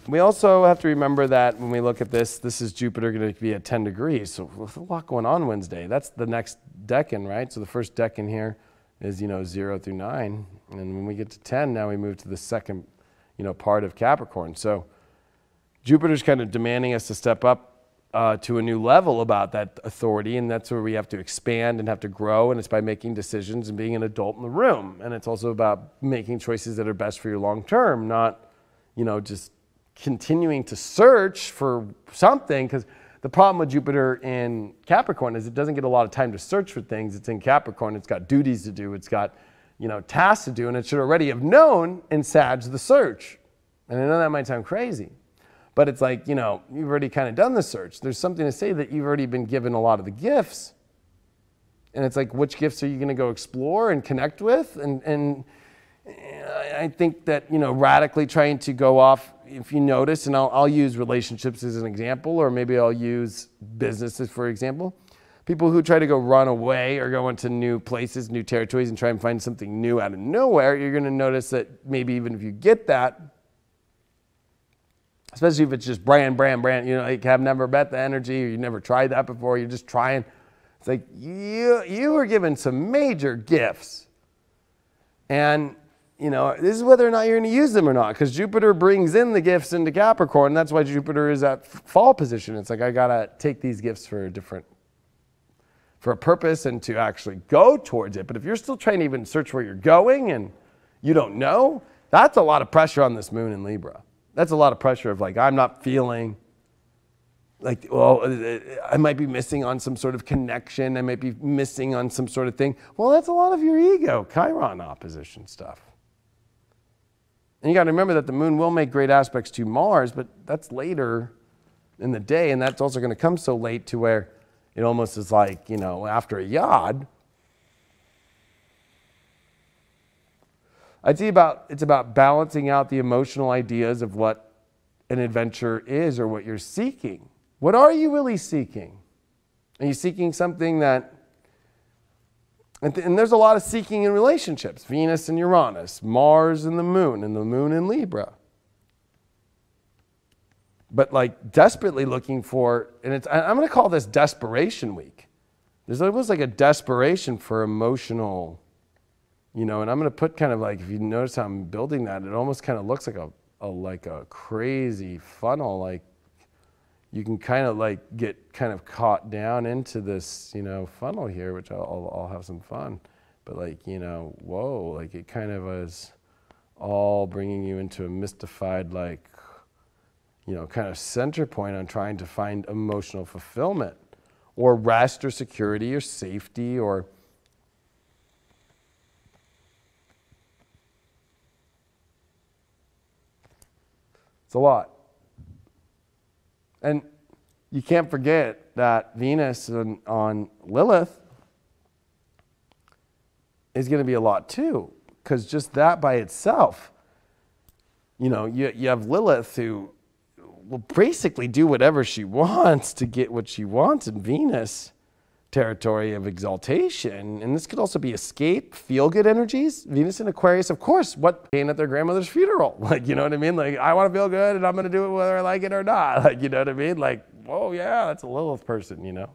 We also have to remember that when we look at this, this is Jupiter going to be at 10 degrees. So there's a lot going on Wednesday. That's the next decan, right? So the first decan here is, 0 through 9. And when we get to 10, now we move to the second, part of Capricorn. So Jupiter's kind of demanding us to step up to a new level about that authority. And that's where we have to expand and have to grow. And it's by making decisions and being an adult in the room. And it's also about making choices that are best for your long term, not, just continuing to search for something. Because the problem with Jupiter in Capricorn is it doesn't get a lot of time to search for things. It's in Capricorn. It's got duties to do. It's got, tasks to do. And it should already have known in Sag the search. And I know that might sound crazy. But it's like, you've already kind of done the search. There's something to say that you've already been given a lot of the gifts. And it's like, which gifts are you going to go explore and connect with? And I think that, radically trying to go off, if you notice, and I'll use relationships as an example, or maybe I'll use businesses, for example. People who try to go run away or go into new places, new territories, and try and find something new out of nowhere, you're going to notice that maybe even if you get that, especially if it's just brand, like have never met the energy, or you never tried that before, you're just trying. It's like you were given some major gifts. And, this is whether or not you're going to use them or not, because Jupiter brings in the gifts into Capricorn. That's why Jupiter is at fall position. It's like, I got to take these gifts for a purpose and to actually go towards it. But if you're still trying to even search where you're going and you don't know, that's a lot of pressure on this moon in Libra. That's a lot of pressure of like, I'm not feeling like, well, I might be missing on some sort of connection. I might be missing on some sort of thing. Well, that's a lot of your ego, Chiron opposition stuff. And you got to remember that the moon will make great aspects to Mars, but that's later in the day. And that's also going to come so late to where it almost is like, after a yod. I'd say it's about balancing out the emotional ideas of what an adventure is or what you're seeking. What are you really seeking? Are you seeking something that, and there's a lot of seeking in relationships, Venus and Uranus, Mars and the moon in Libra. But like desperately looking for, and I'm going to call this desperation week. There's almost like a desperation for emotional, and I'm going to put kind of like, if you notice how I'm building that, it almost kind of looks like a crazy funnel. Like you can kind of like get kind of caught down into this, funnel here, which I'll have some fun. But like, whoa, like it kind of is all bringing you into a mystified, like, kind of center point on trying to find emotional fulfillment or rest or security or safety or it's a lot. And you can't forget that Venus on Lilith is going to be a lot too, because just that by itself, you have Lilith who will basically do whatever she wants to get what she wants in Venus territory of exaltation. And this could also be escape, feel-good energies. Venus in Aquarius, of course, what pain at their grandmother's funeral? Like, you know what I mean? Like, I want to feel good and I'm going to do it whether I like it or not. Like, you know what I mean? Like, whoa, yeah, that's a Lilith person,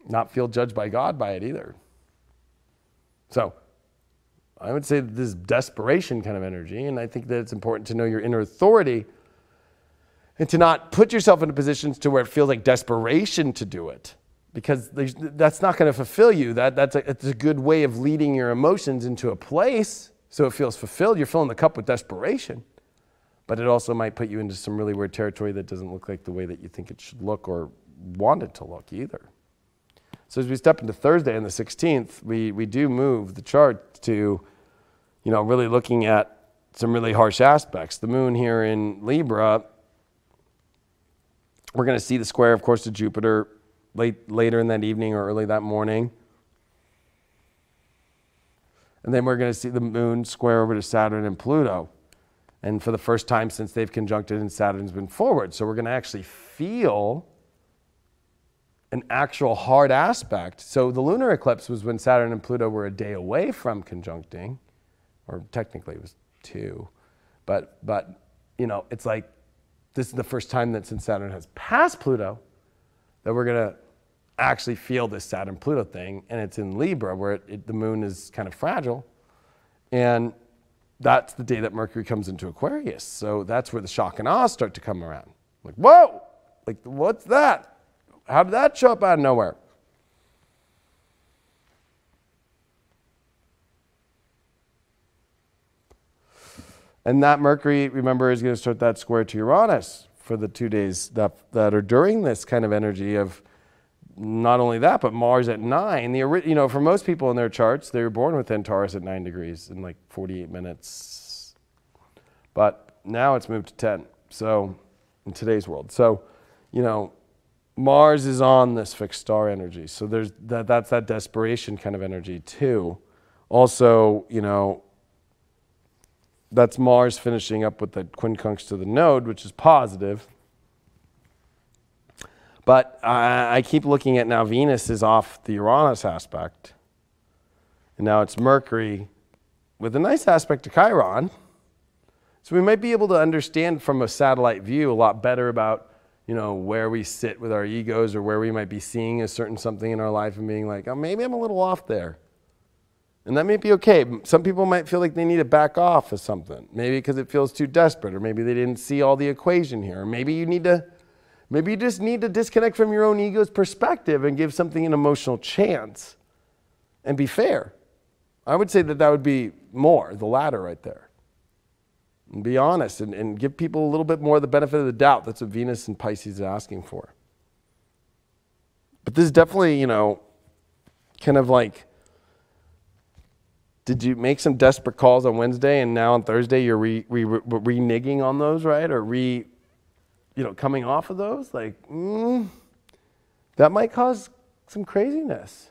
Not feel judged by God by it either. So I would say this desperation kind of energy, and I think that it's important to know your inner authority and to not put yourself into positions to where it feels like desperation to do it, because that's not going to fulfill you. It's a good way of leading your emotions into a place so it feels fulfilled. You're filling the cup with desperation, but it also might put you into some really weird territory that doesn't look like the way that you think it should look or want it to look either. So as we step into Thursday on the 16th, we do move the chart to, really looking at some really harsh aspects. The moon here in Libra, we're going to see the square, of course, to Jupiter later in that evening or early that morning. And then we're going to see the moon square over to Saturn and Pluto. And for the first time since they've conjuncted and Saturn's been forward. So we're going to actually feel an actual hard aspect. So the lunar eclipse was when Saturn and Pluto were a day away from conjuncting, or technically it was 2. But it's like, this is the first time that since Saturn has passed Pluto that we're going to actually feel this Saturn-Pluto thing, and it's in Libra where the moon is kind of fragile, and that's the day that Mercury comes into Aquarius. So that's where the shock and awe start to come around. Like, whoa, like what's that? How did that show up out of nowhere? And that Mercury, remember, is going to start that square to Uranus for the 2 days that are during this kind of energy of not only that, but Mars at 9. For most people in their charts, they were born within Taurus at 9 degrees in like 48 minutes. But now it's moved to 10. So in today's world. So, Mars is on this fixed star energy. So that's that desperation kind of energy too. Also, that's Mars finishing up with the quincunx to the node, which is positive. But I keep looking at now Venus is off the Uranus aspect. And now it's Mercury with a nice aspect to Chiron. So we might be able to understand from a satellite view a lot better about, where we sit with our egos or where we might be seeing a certain something in our life and being like, oh, maybe I'm a little off there. And that may be okay. Some people might feel like they need to back off of something. Maybe because it feels too desperate, or maybe they didn't see all the equation here. Or maybe you just need to disconnect from your own ego's perspective and give something an emotional chance and be fair. I would say that would be more, the latter right there. And be honest and give people a little bit more the benefit of the doubt. That's what Venus and Pisces is asking for. But this is definitely, kind of like, did you make some desperate calls on Wednesday and now on Thursday you're reneging on those, right? Or coming off of those? Like, that might cause some craziness.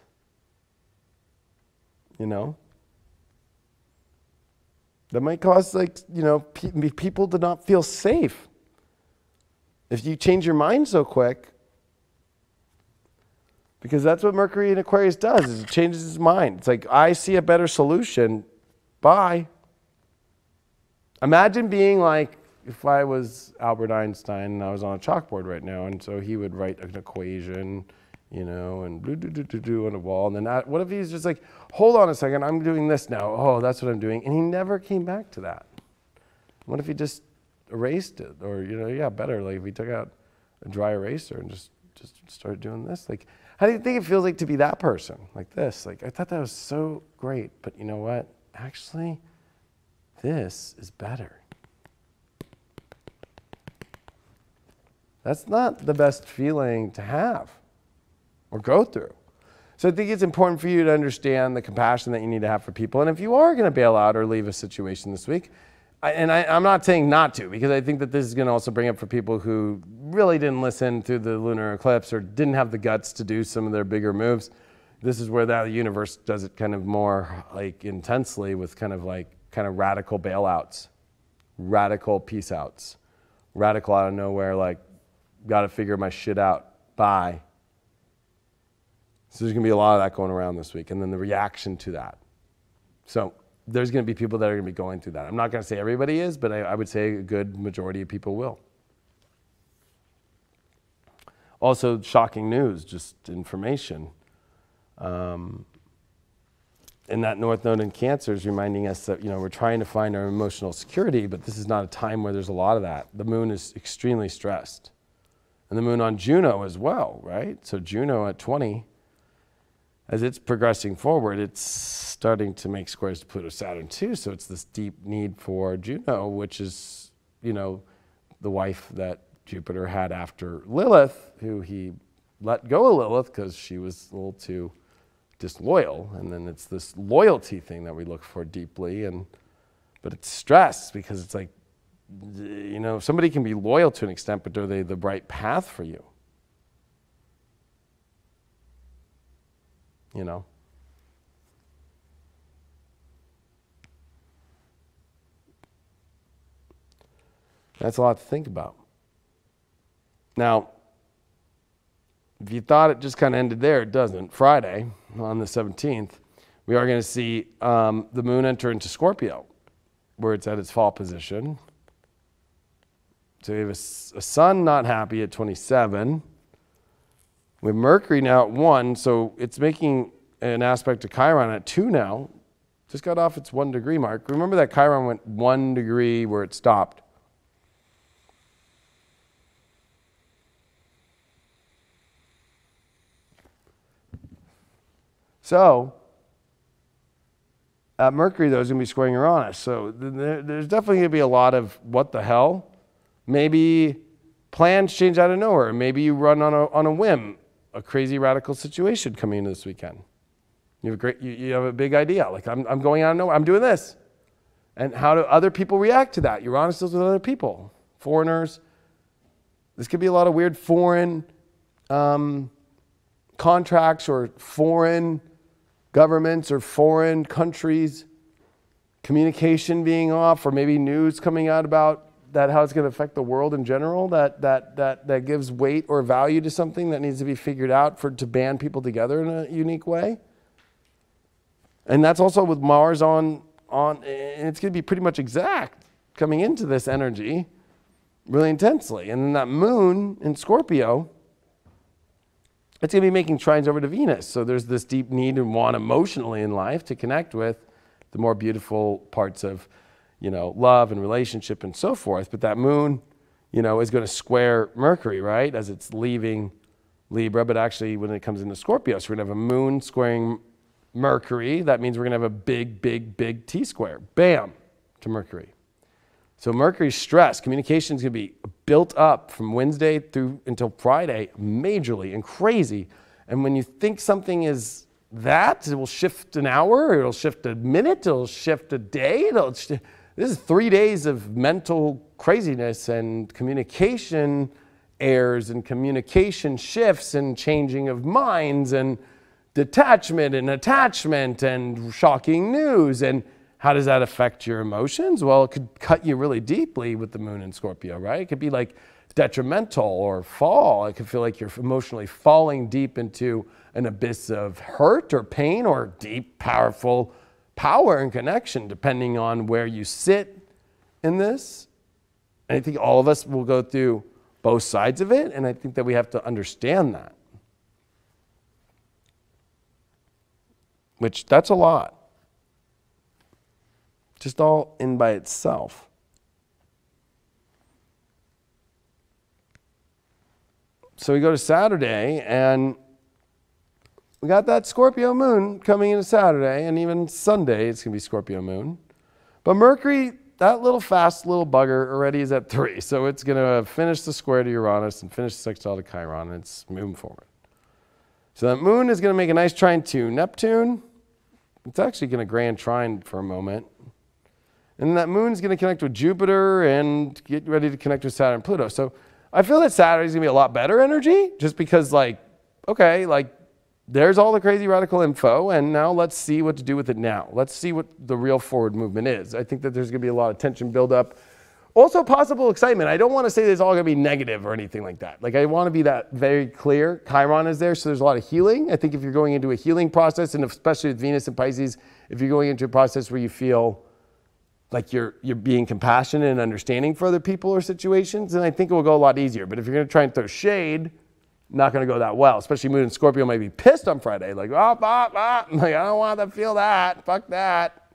That might cause, like, you know, people to not feel safe. If you change your mind so quick, because that's what Mercury in Aquarius does, is it changes his mind. It's like, I see a better solution. Bye. Imagine being like, if I was Albert Einstein and I was on a chalkboard right now, and so he would write an equation, you know, and do on a wall, and then what if he's just like, hold on a second, I'm doing this now. Oh, that's what I'm doing, and he never came back to that. What if he just erased it, or, you know, yeah, better, like if we took out a dry eraser and just started doing this, like, how do you think it feels like to be that person, like this? Like, I thought that was so great, but you know what? Actually, this is better. That's not the best feeling to have or go through. So I think it's important for you to understand the compassion that you need to have for people. And if you are going to bail out or leave a situation this week, I'm not saying not to, because I think that this is going to also bring up for people who really didn't listen through the lunar eclipse or didn't have the guts to do some of their bigger moves. This is where the universe does it kind of more like intensely with kind of radical bailouts, radical peace outs, radical out of nowhere, like, got to figure my shit out. Bye. So there's going to be a lot of that going around this week, and then the reaction to that. So there's going to be people that are going to be going through that. I'm not going to say everybody is, but I would say a good majority of people will. Also, shocking news, just information. And that North Node in Cancer is reminding us that, you know, we're trying to find our emotional security, but this is not a time where there's a lot of that. The moon is extremely stressed. And the moon on Juno as well, right? So Juno at 20, as it's progressing forward, it's starting to make squares to Pluto, Saturn too. So it's this deep need for Juno, which is, you know, the wife that Jupiter had after Lilith, who he let go of Lilith because she was a little too disloyal. And then it's this loyalty thing that we look for deeply. But it's stress because it's like, you know, somebody can be loyal to an extent, but are they the right path for you? You know? That's a lot to think about. Now, if you thought it just kind of ended there, it doesn't. Friday, on the 17th, we are going to see the moon enter into Scorpio, where it's at its fall position. So we have a sun not happy at 27. We have Mercury now at 1, so it's making an aspect to Chiron at 2 now. Just got off its 1 degree mark. Remember that Chiron went 1 degree where it stopped. So, at Mercury, though, is going to be squaring Uranus. So there's definitely going to be a lot of what the hell. Maybe plans change out of nowhere. Maybe you run on a whim, a crazy radical situation coming into this weekend. You have a big idea. Like, I'm going out of nowhere. I'm doing this. And how do other people react to that? Uranus deals with other people, foreigners. This could be a lot of weird foreign contracts or foreign governments or foreign countries, communication being off, or maybe news coming out about that, how it's going to affect the world in general, that gives weight or value to something that needs to be figured out to band people together in a unique way. And that's also with Mars on, and it's going to be pretty much exact coming into this energy really intensely. And then that moon in Scorpio, it's going to be making trines over to Venus. So there's this deep need and want emotionally in life to connect with the more beautiful parts of, you know, love and relationship and so forth. But that moon, you know, is going to square Mercury, right, as it's leaving Libra. But actually, when it comes into Scorpio, so we're going to have a moon squaring Mercury. That means we're going to have a big, big, big T-square. Bam, to Mercury. So Mercury's stress, communication is going to be built up from Wednesday through until Friday, majorly and crazy. And when you think something is that, it will shift an hour, it'll shift a minute, it'll shift a day. This is 3 days of mental craziness and communication errors and communication shifts and changing of minds and detachment and attachment and shocking news. And How does that affect your emotions? Well, it could cut you really deeply with the moon in Scorpio, right? It could be like detrimental or fall. It could feel like you're emotionally falling deep into an abyss of hurt or pain or deep, powerful power and connection, depending on where you sit in this. And I think all of us will go through both sides of it, and I think that we have to understand that. Which, that's a lot. Just all in by itself. So we go to Saturday, and we got that Scorpio moon coming into Saturday, and even Sunday it's going to be Scorpio moon. But Mercury, that little fast little bugger, already is at 3. So it's going to finish the square to Uranus and finish the sextile to Chiron, and it's moving forward. So that moon is going to make a nice trine to Neptune. It's actually going to grand trine for a moment. And that moon is going to connect with Jupiter and get ready to connect with Saturn and Pluto. So I feel that Saturday is going to be a lot better energy, just because, like, okay, like, there's all the crazy radical info, and now let's see what to do with it now. Let's see what the real forward movement is. I think that there's going to be a lot of tension buildup. Also possible excitement. I don't want to say that it's all going to be negative or anything like that. Like, I want to be that very clear. Chiron is there, so there's a lot of healing. I think if you're going into a healing process, and especially with Venus and Pisces, if you're going into a process where you feel like you're being compassionate and understanding for other people or situations, then I think it will go a lot easier. But if you're going to try and throw shade, not going to go that well. Especially Moon and Scorpio might be pissed on Friday, like, like, I don't want to feel that, fuck that.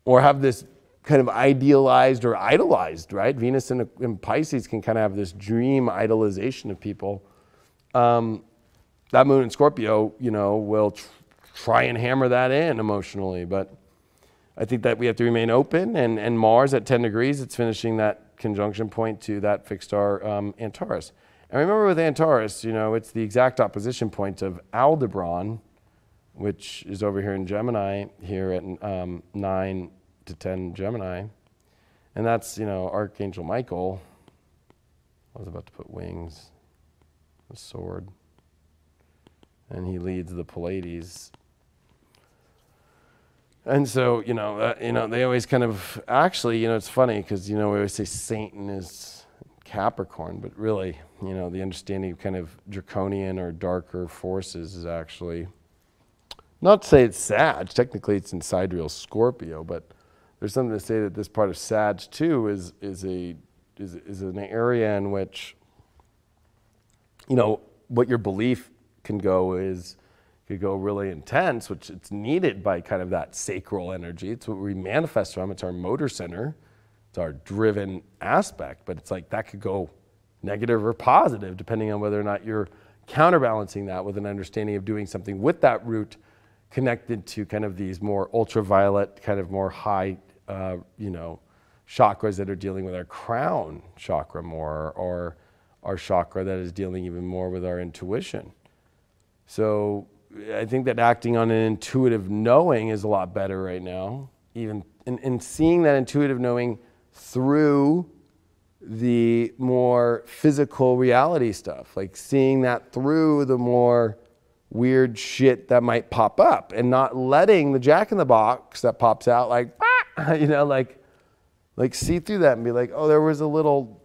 Or have this kind of idealized or idolized, right? Venus and Pisces can kind of have this dream idolization of people. That Moon in Scorpio, will try and hammer that in emotionally, but I think that we have to remain open, and Mars at 10 degrees, it's finishing that conjunction point to that fixed star Antares. And remember with Antares, it's the exact opposition point of Aldebaran, which is over here in Gemini, here at 9 to 10 Gemini. And that's, Archangel Michael. I was about to put wings, a sword. And he leads the Pleiades. And so, they always kind of, actually, it's funny because, we always say Satan is Capricorn, but really, the understanding of kind of draconian or darker forces is actually, not to say it's Sag, technically it's in sidereal Scorpio, but there's something to say that this part of Sag too is an area in which, what your belief can go is, could go really intense, which it's needed by kind of that sacral energy. It's what we manifest from. It's our motor center. It's our driven aspect, but it's like that could go negative or positive depending on whether or not you're counterbalancing that with an understanding of doing something with that root connected to kind of these more ultraviolet, kind of more high, chakras that are dealing with our crown chakra more, or our chakra that is dealing even more with our intuition. So I think that acting on an intuitive knowing is a lot better right now, even in seeing that intuitive knowing through the more physical reality stuff, like seeing that through the more weird shit that might pop up, and not letting the jack-in-the-box that pops out like see through that and be like, oh, there's a little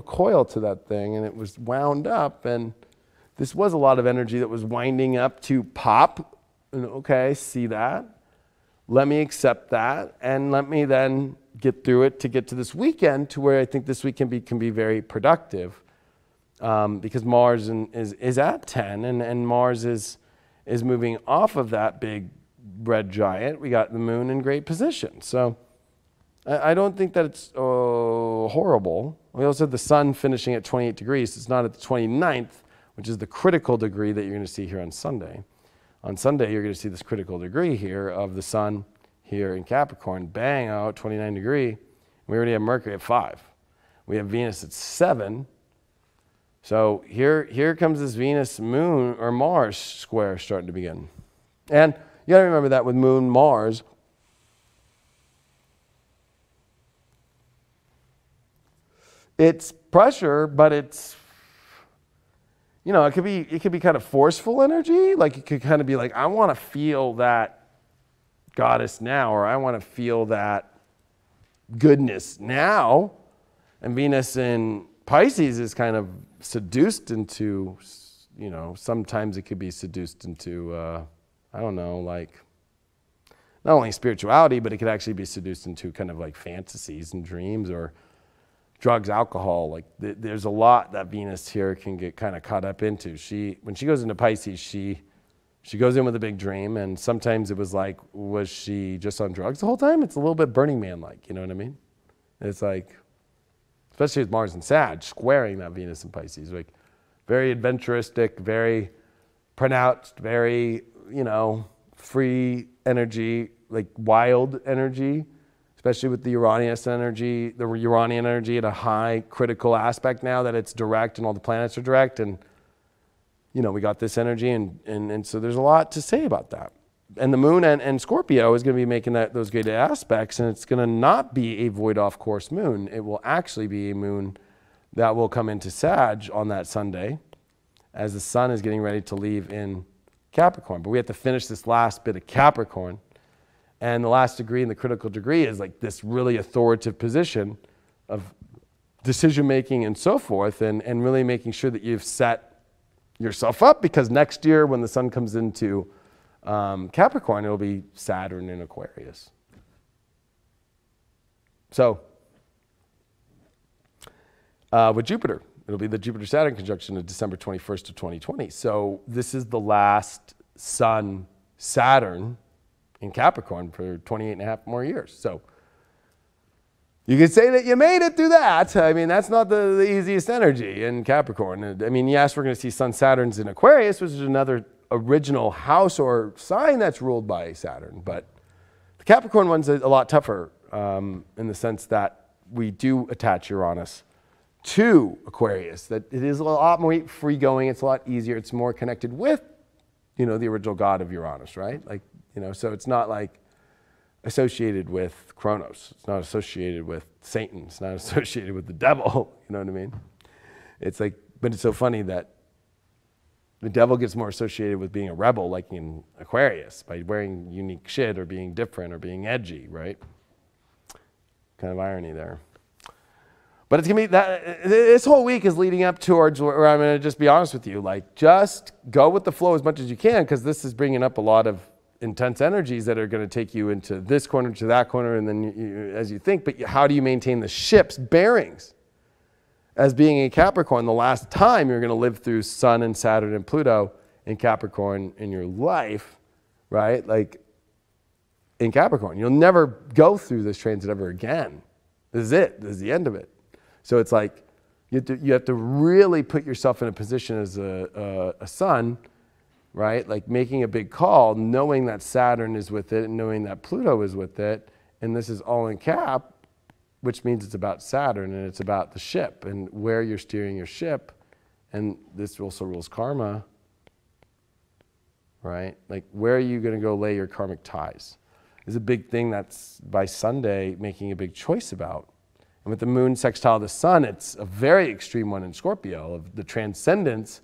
coil to that thing, and it was wound up, and this was a lot of energy that was winding up to pop. And okay, see that. Let me accept that, and let me then get through it to get to this weekend, to where I think this week can be very productive, because Mars is at 10, and Mars is moving off of that big red giant. We got the moon in great position, so I don't think that it's horrible. We also had the sun finishing at 28 degrees. It's not at the 29th, which is the critical degree that you're going to see here on Sunday. On Sunday, you're going to see this critical degree here of the sun here in Capricorn, bang out 29 degree. We already have Mercury at 5. We have Venus at 7. So here comes this Venus, Moon, or Mars square starting to begin. And you got to remember that with Moon, Mars, it's pressure, but it's, it could be kind of forceful energy. Like, it could kind of be like, I want to feel that goddess now, or I want to feel that goodness now. And Venus in Pisces is kind of seduced into, you know, sometimes it could be seduced into, I don't know, like not only spirituality, but it could actually be seduced into kind of like fantasies and dreams or drugs, alcohol. Like there's a lot that Venus here can get kind of caught up into. When she goes into Pisces, she goes in with a big dream, and sometimes it was like, was she just on drugs the whole time? It's a little bit Burning Man-like, you know what I mean? It's like, especially with Mars and Sag, squaring that Venus and Pisces, like very adventuristic, very pronounced, very, you know, free energy, like wild energy, especially with the Uranus energy, the Uranian energy at a high critical aspect now that it's direct and all the planets are direct. And, you know, we got this energy and so there's a lot to say about that. And the moon and Scorpio is going to be making those great aspects, and it's going to not be a void off course moon. It will actually be a moon that will come into Sag on that Sunday as the sun is getting ready to leave in Capricorn. But we have to finish this last bit of Capricorn. And the last degree and the critical degree is like this really authoritative position of decision making and so forth, and really making sure that you've set yourself up, because next year when the sun comes into Capricorn, it'll be Saturn in Aquarius. So with Jupiter, it'll be the Jupiter-Saturn conjunction of December 21st of 2020. So this is the last Sun-Saturn in Capricorn for 28 and a half more years. So you could say that you made it through that. I mean, that's not the easiest energy in Capricorn. I mean, yes, we're going to see Sun-Saturns in Aquarius, which is another original house or sign that's ruled by Saturn. But the Capricorn one's a lot tougher in the sense that we do attach Uranus to Aquarius, that it is a lot more free going. It's a lot easier. It's more connected with, you know, the original god of Uranus, right? Like, you know, so it's not like associated with Kronos. It's not associated with Satan. It's not associated with the devil. You know what I mean? It's like, but it's so funny that the devil gets more associated with being a rebel, like in Aquarius, by wearing unique shit or being different or being edgy, right? Kind of irony there. But it's going to be that, this whole week is leading up towards where I'm going to just be honest with you, like just go with the flow as much as you can, because this is bringing up a lot of intense energies that are going to take you into this corner to that corner, and then as you think, but how do you maintain the ship's bearings? As being a Capricorn, the last time you're going to live through Sun and Saturn and Pluto in Capricorn in your life, right? Like in Capricorn, you'll never go through this transit ever again. This is it. This is the end of it. So it's like you have to really put yourself in a position as a sun, right? Like making a big call, knowing that Saturn is with it and knowing that Pluto is with it. And this is all in Cap, which means it's about Saturn and it's about the ship and where you're steering your ship. And this also rules karma, right? Like where are you going to go lay your karmic ties? Is a big thing that's by Sunday making a big choice about. And with the moon sextile the sun, it's a very extreme one in Scorpio of the transcendence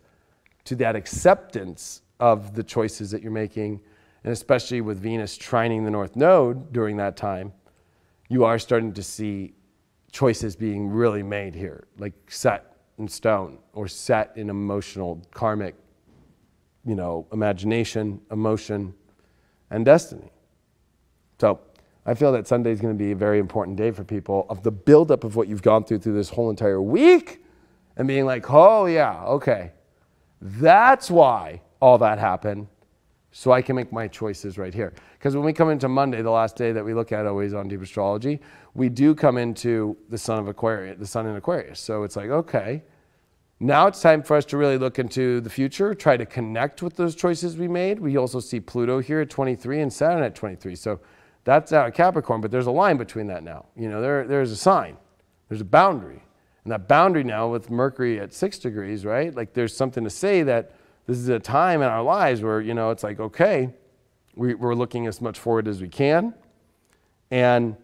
to that acceptance of the choices that you're making. And especially with Venus trining the North Node during that time, you are starting to see choices being really made here, like set in stone or set in emotional, karmic, you know, imagination, emotion, and destiny. So I feel that Sunday is going to be a very important day for people of the buildup of what you've gone through this whole entire week and being like, oh yeah, okay, that's why all that happened. So I can make my choices right here. Because when we come into Monday, the last day that we look at always on Deep Astrology, we do come into the sun of Aquarius, the sun in Aquarius. So it's like, okay, now it's time for us to really look into the future, try to connect with those choices we made. We also see Pluto here at 23 and Saturn at 23. So that's out of Capricorn, but there's a line between that now. You know, there's a sign, there's a boundary. And that boundary now with Mercury at 6 degrees, right? Like there's something to say that this is a time in our lives where, you know, it's like, okay, we're looking as much forward as we can. And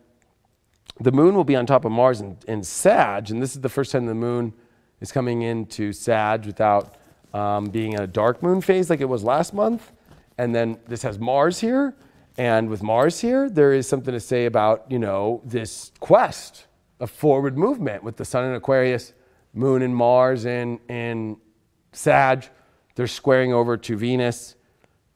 the moon will be on top of Mars in Sag. And this is the first time the moon is coming into Sag without being in a dark moon phase like it was last month. And then this has Mars here. And with Mars here, there is something to say about, this quest of forward movement with the Sun in Aquarius, Moon and Mars in Sag. They're squaring over to Venus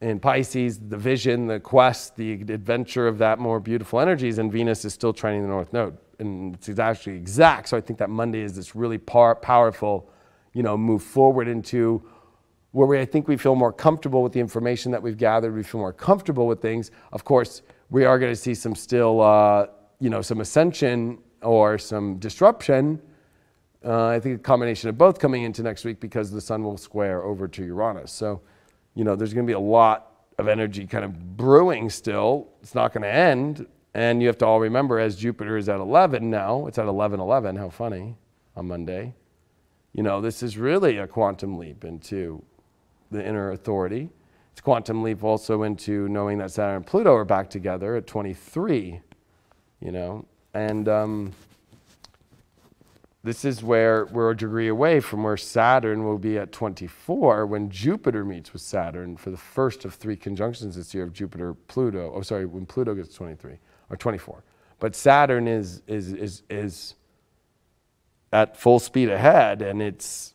in Pisces, the vision, the quest, the adventure of that more beautiful energies, and Venus is still trining the North Node. And it's actually exact, so I think that Monday is this really powerful, move forward into where I think we feel more comfortable with the information that we've gathered, we feel more comfortable with things. Of course, we are going to see some still, some ascension or some disruption. I think a combination of both coming into next week because the Sun will square over to Uranus. So, there's going to be a lot of energy kind of brewing still. It's not going to end. And you have to all remember, as Jupiter is at 11 now, it's at 11:11, how funny, on Monday. This is really a quantum leap into the inner authority. It's a quantum leap also into knowing that Saturn and Pluto are back together at 23, and this is where we're a degree away from where Saturn will be at 24 when Jupiter meets with Saturn for the first of 3 conjunctions this year of Jupiter-Pluto. Oh, sorry, when Pluto gets 23 or 24. But Saturn is at full speed ahead, and it's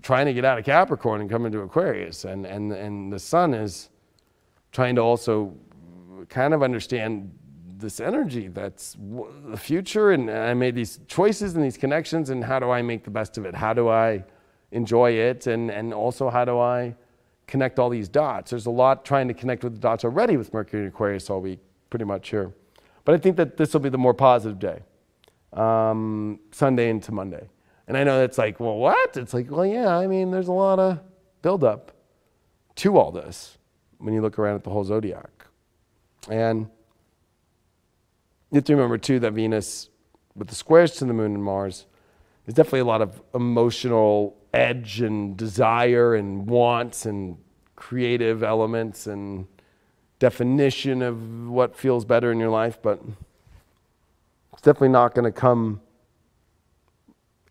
trying to get out of Capricorn and come into Aquarius, and the Sun is trying to also kind of understand this energy that's the future, and I made these choices and these connections, and how do I make the best of it? How do I enjoy it? And also, how do I connect all these dots? There's a lot trying to connect with the dots already with Mercury and Aquarius all week, pretty much here. But I think that this will be the more positive day, Sunday into Monday. And I know it's like, well, what? It's like, well, yeah, there's a lot of buildup to all this when you look around at the whole zodiac. And you have to remember, too, that Venus, with the squares to the Moon and Mars, there's definitely a lot of emotional edge and desire and wants and creative elements and definition of what feels better in your life, but it's definitely not going to come.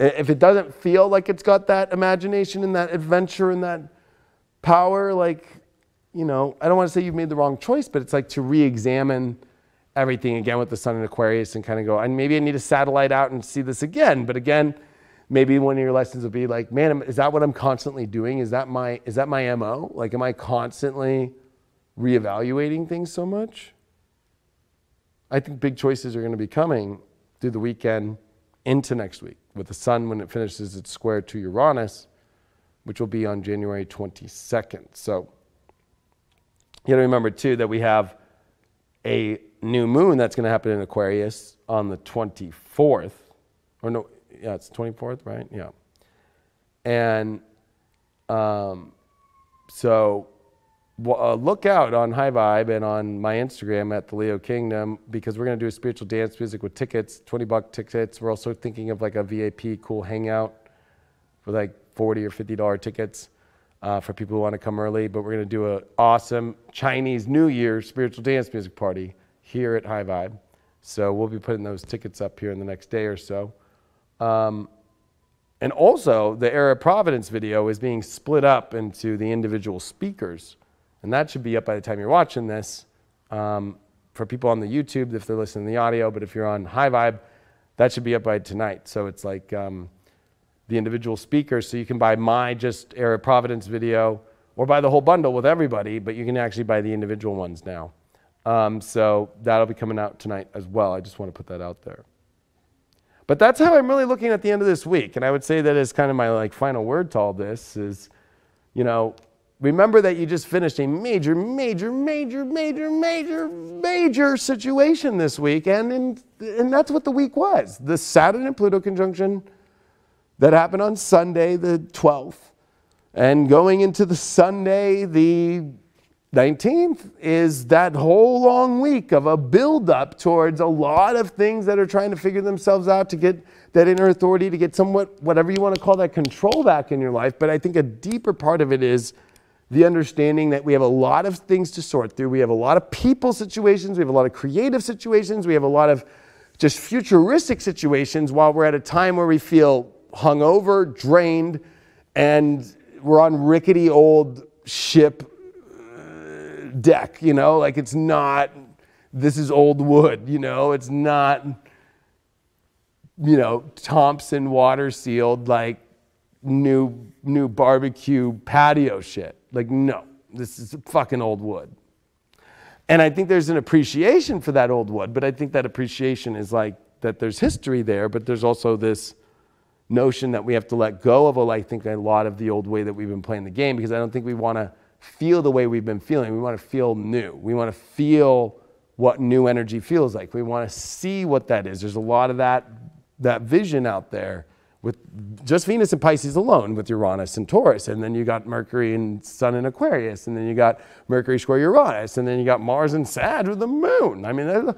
If it doesn't feel like it's got that imagination and that adventure and that power, I don't want to say you've made the wrong choice, but it's like to re-examine everything again with the Sun in Aquarius and kind of go, and maybe I need a satellite out and see this again. But again, maybe one of your lessons would be like, man, is that what I'm constantly doing? Is that my MO? Like, am I constantly reevaluating things so much? I think big choices are going to be coming through the weekend into next week with the Sun when it finishes its square to Uranus, which will be on January 22nd. So you got to remember, too, that we have a new moon that's going to happen in Aquarius on the 24th. Or no, yeah, it's 24th, right? Yeah. And so look out on High Vibe and on my Instagram at the Leo Kingdom, because we're going to do a spiritual dance music with tickets, $20 tickets. We're also thinking of like a VIP cool hangout for like $40 or $50 tickets for people who want to come early. But we're going to do an awesome Chinese New Year spiritual dance music party here at High Vibe. So we'll be putting those tickets up here in the next day or so. And also, the Era of Providence video is being split up into the individual speakers. And that should be up by the time you're watching this for people on the YouTube if they're listening to the audio. But if you're on High Vibe, that should be up by tonight. So it's like the individual speakers. So you can buy my just Era of Providence video or buy the whole bundle with everybody, but you can actually buy the individual ones now. So that'll be coming out tonight as well. I just want to put that out there. But that's how I'm really looking at the end of this week. And I would say that is kind of my like final word to all this is, remember that you just finished a major situation this week. And that's what the week was. The Saturn and Pluto conjunction that happened on Sunday, the 12th. And going into the Sunday, the 19th, is that whole long week of a build-up towards a lot of things that are trying to figure themselves out to get that inner authority, to get somewhat, whatever you want to call that, control back in your life. But I think a deeper part of it is the understanding that we have a lot of things to sort through. We have a lot of people situations. We have a lot of creative situations. We have a lot of just futuristic situations while we're at a time where we feel hungover, drained, and we're on rickety old ship deck, you know, like it's not, this is old wood, you know, it's not, you know, Thompson water sealed, like new barbecue patio shit. Like, no, this is fucking old wood. And I think there's an appreciation for that old wood, but I think that appreciation is like that there's history there, but there's also this notion that we have to let go of, I think, a lot of the old way that we've been playing the game, because I don't think we want to feel the way we've been feeling. We want to feel new. We want to feel what new energy feels like. We want to see what that is. There's a lot of that vision out there with just Venus and Pisces alone, with Uranus and Taurus, and then you got Mercury and Sun in Aquarius, and then you got Mercury square Uranus, and then you got Mars and Sag with the Moon. I mean,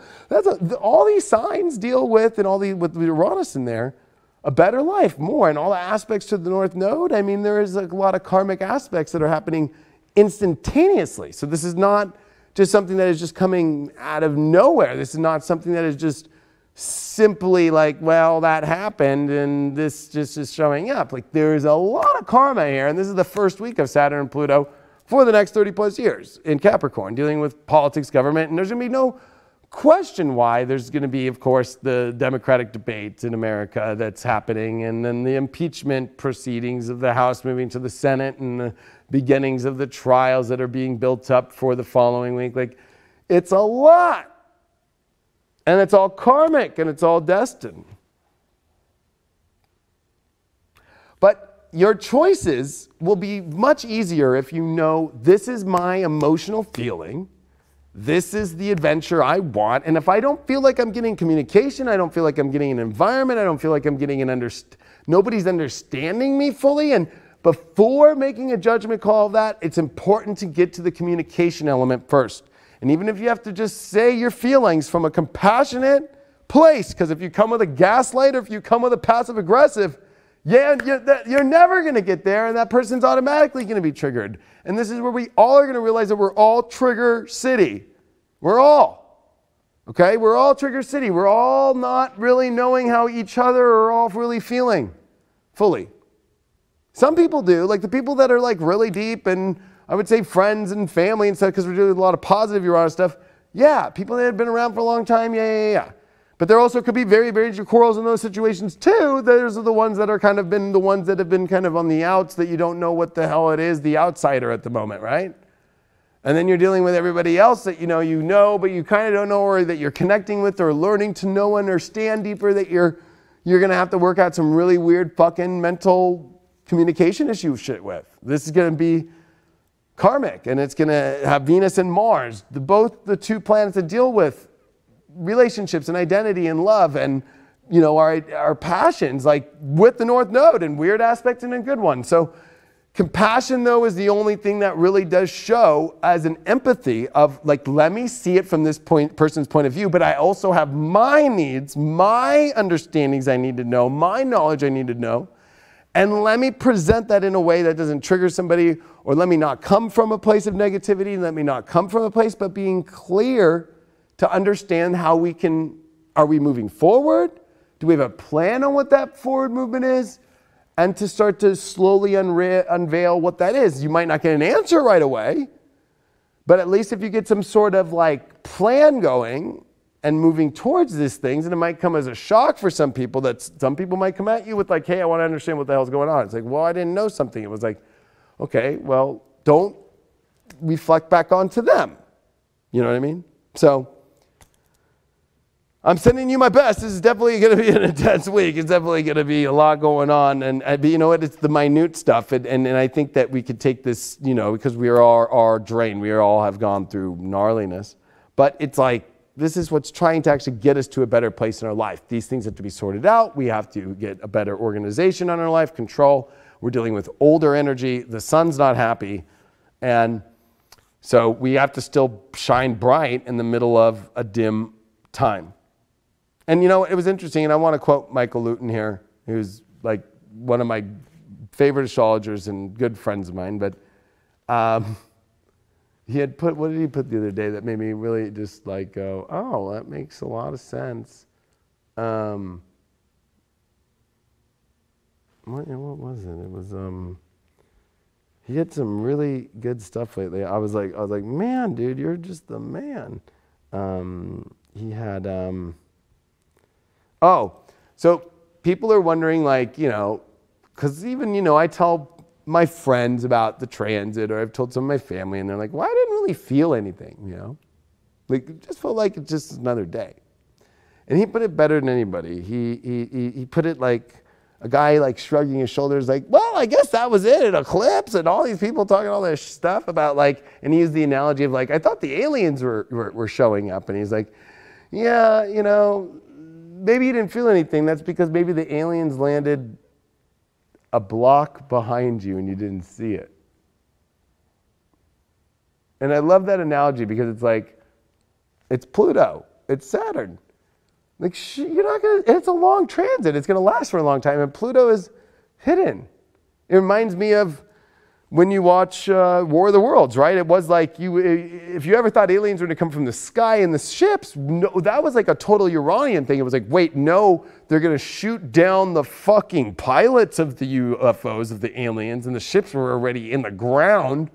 all these signs deal with, and with Uranus in there, a better life, more, and all the aspects to the North Node. I mean, there is a lot of karmic aspects that are happening instantaneously. So this is not just something that is just coming out of nowhere. This is not something that is just simply like, well, that happened and this just is showing up. Like, there is a lot of karma here, and this is the first week of Saturn and Pluto for the next 30 plus years in Capricorn, dealing with politics, government, and there's going to be no question why. There's going to be, of course, the Democratic debate in America that's happening, and then the impeachment proceedings of the House moving to the Senate, and the beginnings of the trials that are being built up for the following week. Like, it's a lot. And it's all karmic, and it's all destined. But your choices will be much easier if you know, this is my emotional feeling. This is the adventure I want. And if I don't feel like I'm getting communication, I don't feel like I'm getting an environment, I don't feel like I'm getting nobody's understanding me fully. And before making a judgment call of that, it's important to get to the communication element first. And even if you have to just say your feelings from a compassionate place, because if you come with a gaslight, or if you come with a passive aggressive, you're never going to get there, and that person's automatically going to be triggered. And this is where we all are going to realize that we're all trigger city. We're all. Okay? We're all trigger city. We're all not really knowing how each other are all really feeling fully. Some people do, like the people that are like really deep, and I would say friends and family and stuff, because we're doing a lot of positive Uranus stuff. Yeah, people that have been around for a long time, yeah. But there also could be very, very major quarrels in those situations too. Those are the ones that are kind of been the ones that have been kind of on the outs, that you don't know what the hell it is, the outsider at the moment, right? And then you're dealing with everybody else that you know, but you kind of don't know, or that you're connecting with, or learning to know, understand deeper, that you're going to have to work out some really weird fucking mental communication issue shit with. This is going to be karmic, and it's going to have Venus and Mars, both the two planets that deal with relationships and identity and love, and our passions, like with the North Node, and weird aspects and a good one. So compassion, though, is the only thing that really does show as an empathy of, like, let me see it from this person's point of view, but I also have my needs, my understandings I need to know, my knowledge I need to know. And let me present that in a way that doesn't trigger somebody, or let me not come from a place of negativity, let me not come from a place, but being clear to understand how are we moving forward? Do we have a plan on what that forward movement is? And to start to slowly unveil what that is. You might not get an answer right away, but at least if you get some sort of like plan going and moving towards these things, and it might come as a shock for some people, that some people might come at you with like, hey, I want to understand what the hell's going on. It's like, well, I didn't know something. It was like, okay, well, don't reflect back onto them. You know what I mean? So I'm sending you my best. This is definitely going to be an intense week. It's definitely going to be a lot going on. But you know what? It's the minute stuff. And I think that we could take this, because we are drained. We all have gone through gnarliness. But it's like, this is what's trying to actually get us to a better place in our life. These things have to be sorted out. We have to get a better organization on our life, control. We're dealing with older energy. The sun's not happy. And so we have to still shine bright in the middle of a dim time. And it was interesting, and I want to quote Michael Luton here, who's like one of my favorite astrologers and good friends of mine, but he had put, what did he put the other day that made me really just like go, oh, that makes a lot of sense. What was it? It was, He had some really good stuff lately. I was like, man, dude, you're just the man. He had, so people are wondering, like, you know, because even, you know, I tell my friends about the transit, or I've told some of my family, and they're like, well, I didn't really feel anything, you know? Like, it just felt like it's just another day. And he put it better than anybody. He put it like a guy like shrugging his shoulders like, well, I guess that was it, an eclipse, and all these people talking all this stuff about like, and he used the analogy of like, I thought the aliens were showing up. And he's like, yeah, you know, maybe you didn't feel anything. That's because maybe the aliens landed a block behind you and you didn't see it. And I love that analogy because it's like, it's Pluto, it's Saturn. Like, you're not gonna, it's a long transit. It's gonna last for a long time, and Pluto is hidden. It reminds me of when you watch War of the Worlds, right? It was like, if you ever thought aliens were gonna come from the sky in the ships, no, that was like a total Uranian thing. It was like, wait, no, they're gonna shoot down the fucking pilots of the UFOs, of the aliens, and the ships were already in the ground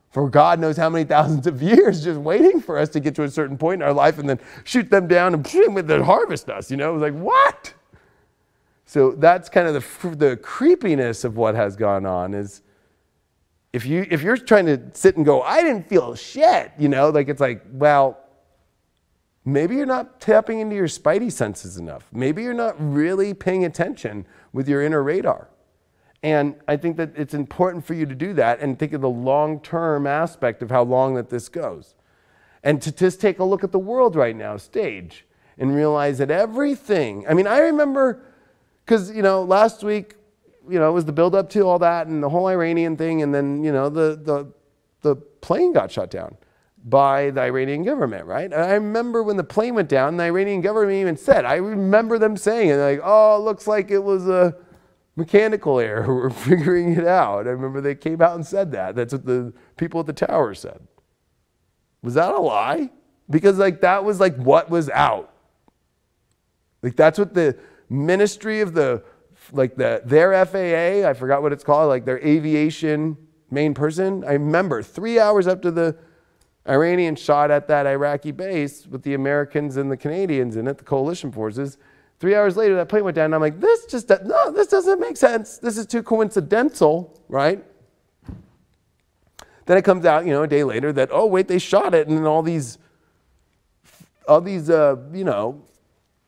for God knows how many thousands of years, just waiting for us to get to a certain point in our life and then shoot them down and then harvest us, you know? It was like, what? So that's kind of the creepiness of what has gone on is if you're trying to sit and go, I didn't feel shit, you know? Like, it's like, well, maybe you're not tapping into your spidey senses enough. Maybe you're not really paying attention with your inner radar. And I think that it's important for you to do that and think of the long-term aspect of how long that this goes. And to just take a look at the world right now, stage, and realize that everything, I mean, I remember, because, you know, last week, you know, it was the build-up to all that and the whole Iranian thing, and then, you know, the plane got shot down by the Iranian government, right? And I remember when the plane went down, the Iranian government even said, I remember them saying, it, like, oh, it looks like it was a mechanical error, we're figuring it out. I remember they came out and said that. That's what the people at the tower said. Was that a lie? Because like that was like what was out. Like that's what the ministry of their FAA, I forgot what it's called, like their aviation main person. I remember 3 hours after the Iranian shot at that Iraqi base with the Americans and the Canadians in it, the coalition forces, 3 hours later, that plane went down, and I'm like, this doesn't make sense. This is too coincidental, right? Then it comes out, you know, a day later that, oh, wait, they shot it, and then all these you know,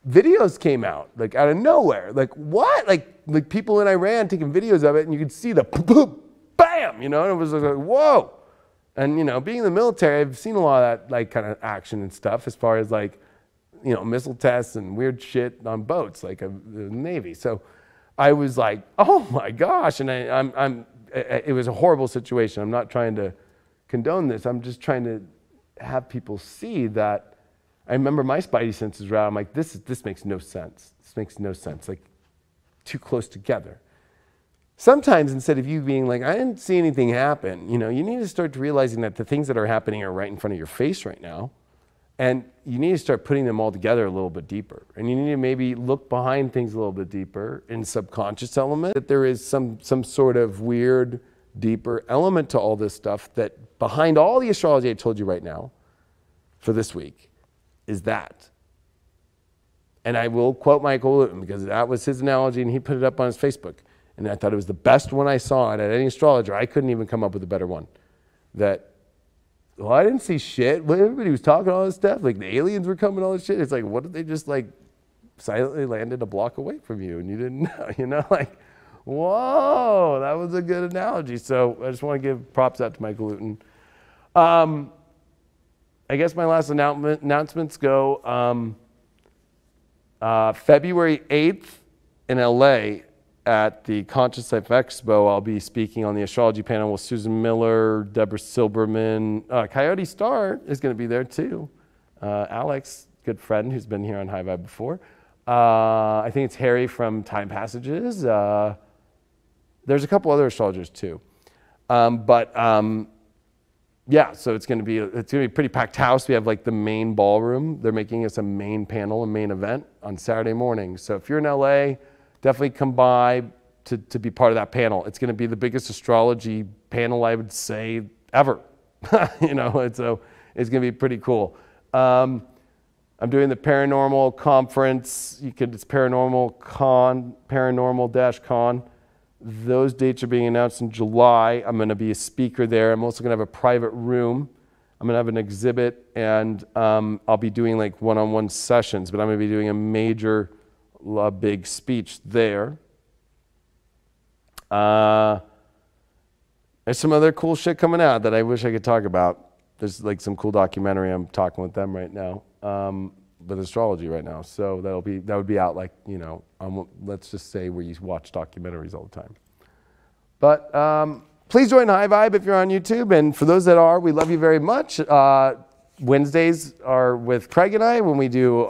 videos came out, like, out of nowhere. Like, what? Like people in Iran taking videos of it, and you could see the boom, bam, you know, and it was like, whoa. And, you know, being in the military, I've seen a lot of that, like, kind of action and stuff as far as, like, you know, missile tests and weird shit on boats, like the Navy. So I was like, oh my gosh. And it was a horrible situation. I'm not trying to condone this. I'm just trying to have people see that. I remember my spidey senses were out. I'm like, this makes no sense. This makes no sense. Like, too close together. Sometimes instead of you being like, I didn't see anything happen, you know, you need to start realizing that the things that are happening are right in front of your face right now. And you need to start putting them all together a little bit deeper. And you need to maybe look behind things a little bit deeper in subconscious element, that there is some sort of weird, deeper element to all this stuff that behind all the astrology I told you right now for this week is that. And I will quote Michael Luton because that was his analogy and he put it up on his Facebook. And I thought it was the best one I saw. And at any astrologer, I couldn't even come up with a better one. That, well, I didn't see shit. Everybody was talking all this stuff. Like the aliens were coming, all this shit. It's like, what if they just like silently landed a block away from you and you didn't know? You know, like, whoa, that was a good analogy. So I just want to give props out to Michael Luton. I guess my last announcements go February 8th in LA at the Conscious Life Expo. I'll be speaking on the astrology panel with Susan Miller, Deborah Silberman. Coyote Star is going to be there too. Alex, good friend who's been here on High Vibe before. I think it's Harry from Time Passages. There's a couple other astrologers too. Yeah, so it's going to be a pretty packed house. We have like the main ballroom. They're making us a main panel, a main event on Saturday morning. So if you're in LA, definitely come by to be part of that panel. It's going to be the biggest astrology panel, I would say, ever. So it's going to be pretty cool. I'm doing the paranormal conference. It's paranormal-con. Those dates are being announced in July. I'm going to be a speaker there. I'm also going to have a private room. I'm going to have an exhibit, and I'll be doing like one-on-one sessions, but I'm going to be doing a big speech there. There's some other cool shit coming out that I wish I could talk about. There's like some cool documentary. I'm talking with them right now, with Astrology right now. So that would be out, like, let's just say where you watch documentaries all the time. But please join High Vibe if you're on YouTube. And for those that are, we love you very much. Wednesdays are with Craig and I when we do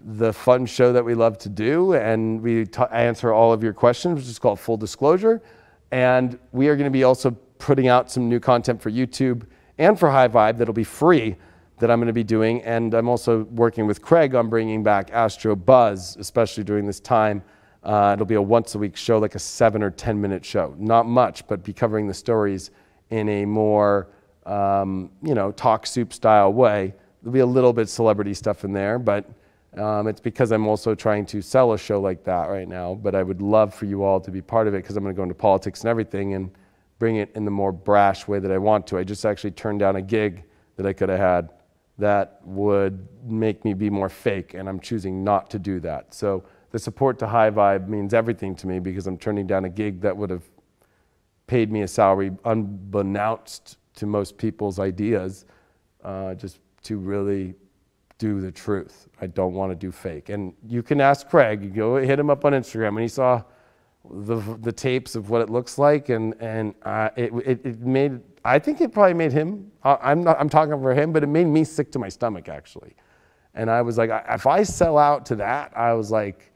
the fun show that we love to do. And we answer all of your questions, which is called Full Disclosure. And we are going to be also putting out some new content for YouTube and for High Vibe that'll be free that I'm going to be doing. And I'm also working with Craig on bringing back Astro Buzz, especially during this time. It'll be a once-a-week show, like a 7 or 10-minute show. Not much, but be covering the stories in a more, talk soup style way. There'll be a little bit celebrity stuff in there, but it's because I'm also trying to sell a show like that right now. But I would love for you all to be part of it, because I'm going to go into politics and everything and bring it in the more brash way that I want to. I just actually turned down a gig that I could have had that would make me be more fake, and I'm choosing not to do that. So the support to High Vibe means everything to me, because I'm turning down a gig that would have paid me a salary unbeknownst to most people's ideas, just to really do the truth. I don't want to do fake. And you can ask Craig, go hit him up on Instagram, and he saw the tapes of what it looks like, and it made, I think it probably made him, I'm talking for him, but it made me sick to my stomach, actually. And I was like, if I sell out to that, I was like,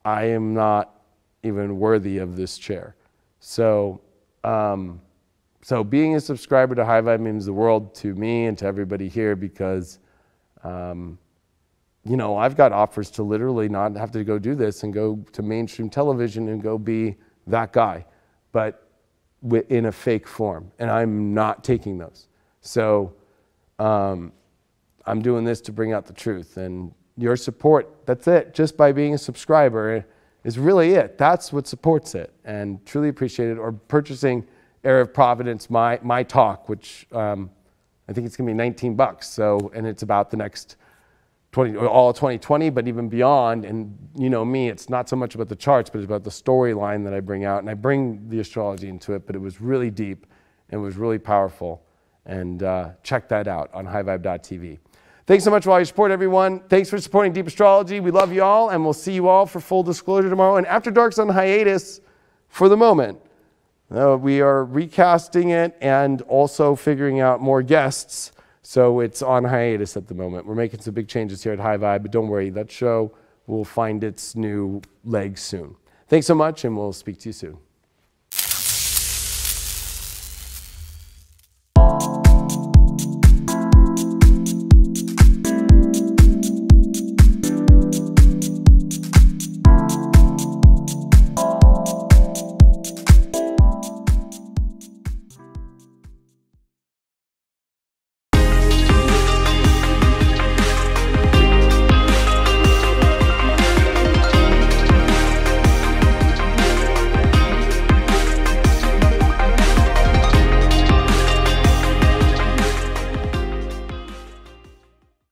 I am not even worthy of this chair. So being a subscriber to High Vibe means the world to me and to everybody here, because I've got offers to literally not have to go do this and go to mainstream television and go be that guy, but in a fake form. And I'm not taking those. So I'm doing this to bring out the truth. And your support, that's it. Just by being a subscriber is really it. That's what supports it. And truly appreciate it. Or purchasing Era of Providence, my talk, which I think it's going to be $19. So, and it's about the next all of 2020, but even beyond. And you know me, it's not so much about the charts, but it's about the storyline that I bring out. And I bring the astrology into it, but it was really deep and it was really powerful. And check that out on highvibe.tv. Thanks so much for all your support, everyone. Thanks for supporting Deep Astrology. We love you all, and we'll see you all for Full Disclosure tomorrow. And After Dark's on hiatus for the moment. We are recasting it and also figuring out more guests. So it's on hiatus at the moment. We're making some big changes here at High Vibe, but don't worry, that show will find its new legs soon. Thanks so much, and we'll speak to you soon.